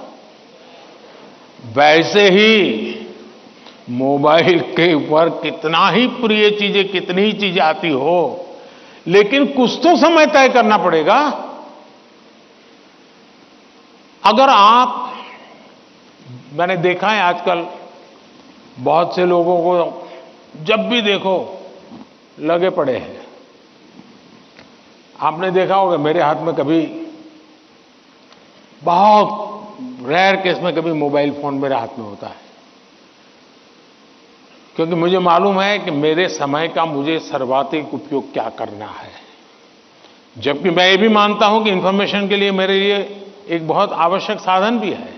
वैसे ही मोबाइल के ऊपर कितना ही प्रिय चीजें, कितनी ही चीजें आती हो, लेकिन कुछ तो समय तय करना पड़ेगा। अगर आप, मैंने देखा है आजकल बहुत से लोगों को जब भी देखो लगे पड़े हैं। आपने देखा होगा, मेरे हाथ में कभी, बहुत रेयर केस में कभी मोबाइल फोन मेरे हाथ में होता है। क्योंकि मुझे मालूम है कि मेरे समय का मुझे सर्वाधिक उपयोग क्या करना है। जबकि मैं ये भी मानता हूं कि इंफॉर्मेशन के लिए मेरे लिए एक बहुत आवश्यक साधन भी है,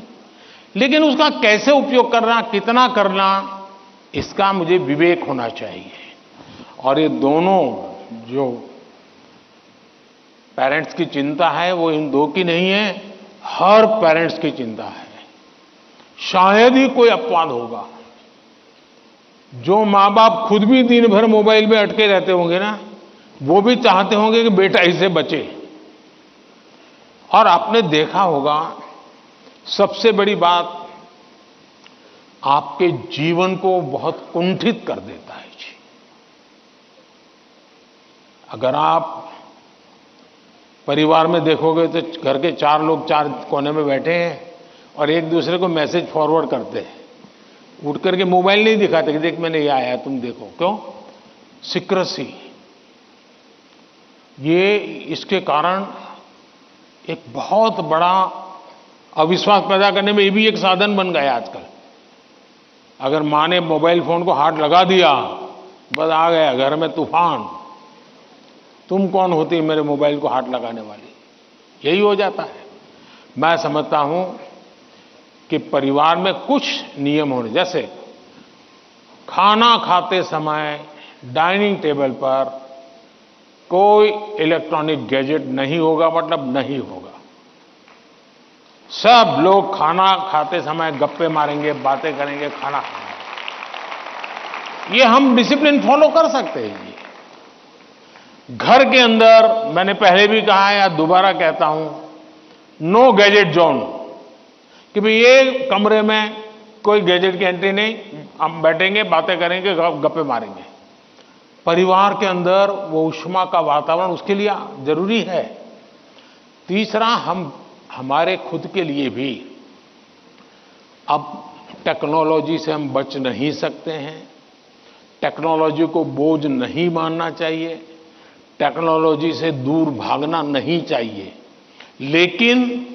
लेकिन उसका कैसे उपयोग करना, कितना करना, इसका मुझे विवेक होना चाहिए। और ये दोनों जो पेरेंट्स की चिंता है वो इन दो की नहीं है, हर पेरेंट्स की चिंता है। शायद ही कोई अपवाद होगा। जो माँ बाप खुद भी दिन भर मोबाइल में अटके रहते होंगे ना, वो भी चाहते होंगे कि बेटा इससे बचे। और आपने देखा होगा, सबसे बड़ी बात, आपके जीवन को बहुत कुंठित कर देता है जी। अगर आप परिवार में देखोगे तो घर के 4 लोग 4 कोने में बैठे हैं और एक दूसरे को मैसेज फॉरवर्ड करते हैं। उठ करके मोबाइल नहीं दिखाते कि देख मैंने ये आया है तुम देखो। क्यों? सीक्रेसी। ये इसके कारण एक बहुत बड़ा अविश्वास पैदा करने में ये भी एक साधन बन गया आजकल। अगर माँ ने मोबाइल फोन को हाथ लगा दिया, बस आ गया घर में तूफान। तुम कौन होती मेरे मोबाइल को हाथ लगाने वाली? यही हो जाता है। मैं समझता हूं कि परिवार में कुछ नियम होने, जैसे खाना खाते समय डाइनिंग टेबल पर कोई इलेक्ट्रॉनिक गैजेट नहीं होगा, मतलब नहीं होगा। सब लोग खाना खाते समय गप्पे मारेंगे, बातें करेंगे, खाना खाएंगे। ये हम डिसिप्लिन फॉलो कर सकते हैं जी। घर के अंदर मैंने पहले भी कहा है या दोबारा कहता हूं, नो गैजेट जोन, कि भाई ये कमरे में कोई गैजेट की एंट्री नहीं, हम बैठेंगे, बातें करेंगे, गप्पे मारेंगे। परिवार के अंदर वो ऊष्मा का वातावरण उसके लिए जरूरी है। तीसरा, हमारे खुद के लिए भी अब टेक्नोलॉजी से हम बच नहीं सकते हैं। टेक्नोलॉजी को बोझ नहीं मानना चाहिए, टेक्नोलॉजी से दूर भागना नहीं चाहिए, लेकिन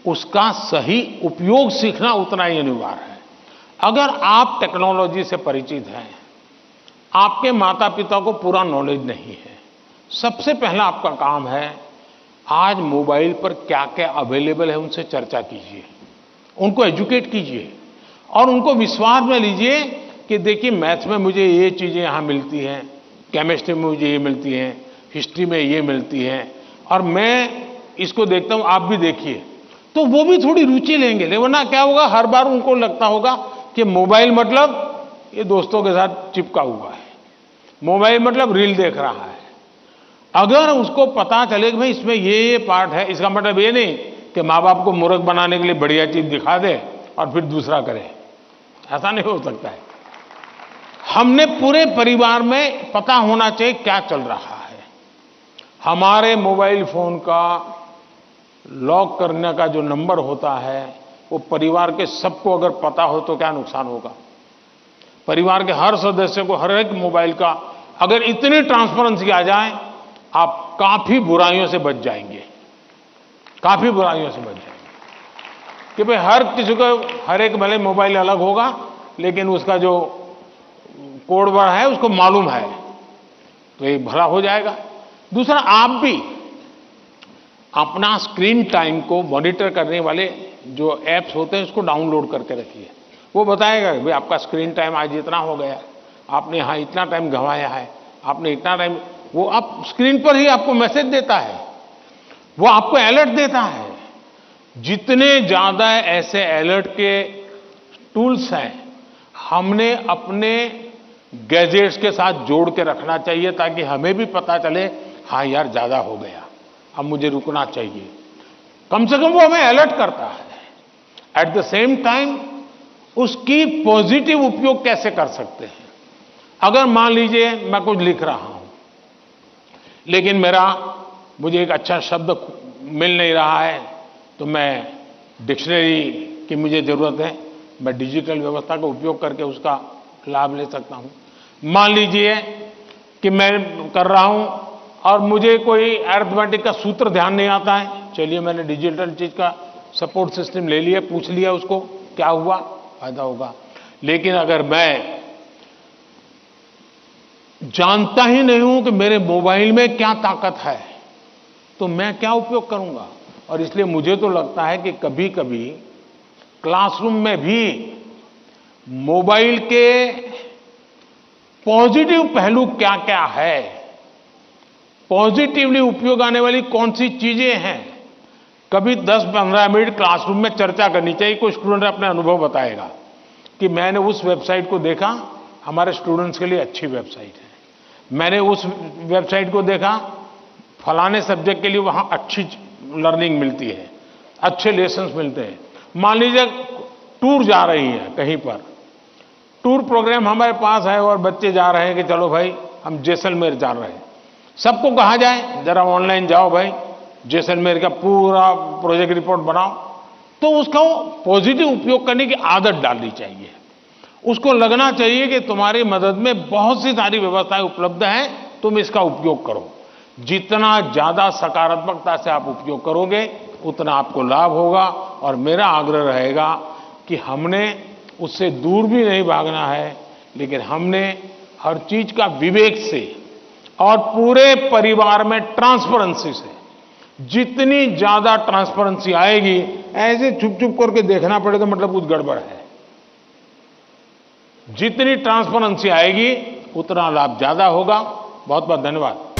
उसका सही उपयोग सीखना उतना ही अनिवार्य है। अगर आप टेक्नोलॉजी से परिचित हैं, आपके माता पिता को पूरा नॉलेज नहीं है, सबसे पहला आपका काम है आज मोबाइल पर क्या क्या अवेलेबल है उनसे चर्चा कीजिए, उनको एजुकेट कीजिए और उनको विश्वास में लीजिए कि देखिए मैथ्स में मुझे ये चीजें यहां मिलती हैं, केमिस्ट्री में मुझे ये मिलती हैं, हिस्ट्री में ये मिलती हैं, और मैं इसको देखता हूं, आप भी देखिए। तो वो भी थोड़ी रुचि लेंगे। वरना क्या होगा, हर बार उनको लगता होगा कि मोबाइल मतलब ये दोस्तों के साथ चिपका हुआ है, मोबाइल मतलब रील देख रहा है। अगर उसको पता चले कि भाई इसमें ये पार्ट है, इसका मतलब ये नहीं कि माँ बाप को मूर्ख बनाने के लिए बढ़िया चीज दिखा दे और फिर दूसरा करे, ऐसा नहीं हो सकता है। हमने पूरे परिवार में पता होना चाहिए क्या चल रहा है। हमारे मोबाइल फोन का लॉक करने का जो नंबर होता है वो परिवार के सबको अगर पता हो तो क्या नुकसान होगा। परिवार के हर सदस्य को हर एक मोबाइल का अगर इतनी ट्रांसपेरेंसी आ जाए, आप काफी बुराइयों से बच जाएंगे, काफी बुराइयों से बच जाएंगे। कि भाई हर किसी को हर एक भले मोबाइल अलग होगा, लेकिन उसका जो कोड वर्ड है उसको मालूम है, तो ये भला हो जाएगा। दूसरा, आप भी अपना स्क्रीन टाइम को मॉनिटर करने वाले जो एप्स होते हैं उसको डाउनलोड करके रखिए। वो बताएगा भाई आपका स्क्रीन टाइम आज इतना हो गया, आपने यहाँ इतना टाइम गंवाया है, आपने इतना टाइम, वो आप स्क्रीन पर ही आपको मैसेज देता है, वो आपको अलर्ट देता है। जितने ज्यादा ऐसे अलर्ट के टूल्स हैं, हमने अपने गैजेट्स के साथ जोड़ के रखना चाहिए ताकि हमें भी पता चले, हाँ यार ज्यादा हो गया, अब मुझे रुकना चाहिए। कम से कम वो हमें अलर्ट करता है। एट द सेम टाइम उसकी पॉजिटिव उपयोग कैसे कर सकते हैं। अगर मान लीजिए मैं कुछ लिख रहा हूं, लेकिन मुझे एक अच्छा शब्द मिल नहीं रहा है, तो मैं डिक्शनरी की मुझे जरूरत है, मैं डिजिटल व्यवस्था का उपयोग करके उसका लाभ ले सकता हूं। मान लीजिए कि मैं कर रहा हूं और मुझे कोई अरिथमेटिक का सूत्र ध्यान नहीं आता है, चलिए मैंने डिजिटल चीज का सपोर्ट सिस्टम ले लिया, पूछ लिया उसको क्या हुआ, फायदा होगा। लेकिन अगर मैं जानता ही नहीं हूं कि मेरे मोबाइल में क्या ताकत है, तो मैं क्या उपयोग करूंगा। और इसलिए मुझे तो लगता है कि कभी कभी क्लासरूम में भी मोबाइल के पॉजिटिव पहलू क्या क्या है, पॉजिटिवली उपयोग आने वाली कौन सी चीजें हैं, कभी 10-15 मिनट क्लासरूम में चर्चा करनी चाहिए। कोई स्टूडेंट अपने अनुभव बताएगा कि मैंने उस वेबसाइट को देखा, हमारे स्टूडेंट्स के लिए अच्छी वेबसाइट है। मैंने उस वेबसाइट को देखा, फलाने सब्जेक्ट के लिए वहां अच्छी लर्निंग मिलती है, अच्छे लेसन्स मिलते हैं। मान लीजिए टूर जा रही है कहीं पर, टूर प्रोग्राम हमारे पास है और बच्चे जा रहे हैं कि चलो भाई हम जैसलमेर जा रहे हैं। सबको कहा जाए जरा ऑनलाइन जाओ भाई, जैसलमेर का पूरा प्रोजेक्ट रिपोर्ट बनाओ, तो उसका पॉजिटिव उपयोग करने की आदत डालनी चाहिए। उसको लगना चाहिए कि तुम्हारी मदद में बहुत सी सारी व्यवस्थाएं उपलब्ध हैं, तुम इसका उपयोग करो। जितना ज्यादा सकारात्मकता से आप उपयोग करोगे उतना आपको लाभ होगा। और मेरा आग्रह रहेगा कि हमने उससे दूर भी नहीं भागना है, लेकिन हमने हर चीज का विवेक से और पूरे परिवार में ट्रांसपेरेंसी से, जितनी ज्यादा ट्रांसपेरेंसी आएगी, ऐसे छुप छुप करके देखना पड़ेगा मतलब कुछ गड़बड़ है। जितनी ट्रांसपेरेंसी आएगी उतना लाभ ज्यादा होगा। बहुत बहुत धन्यवाद।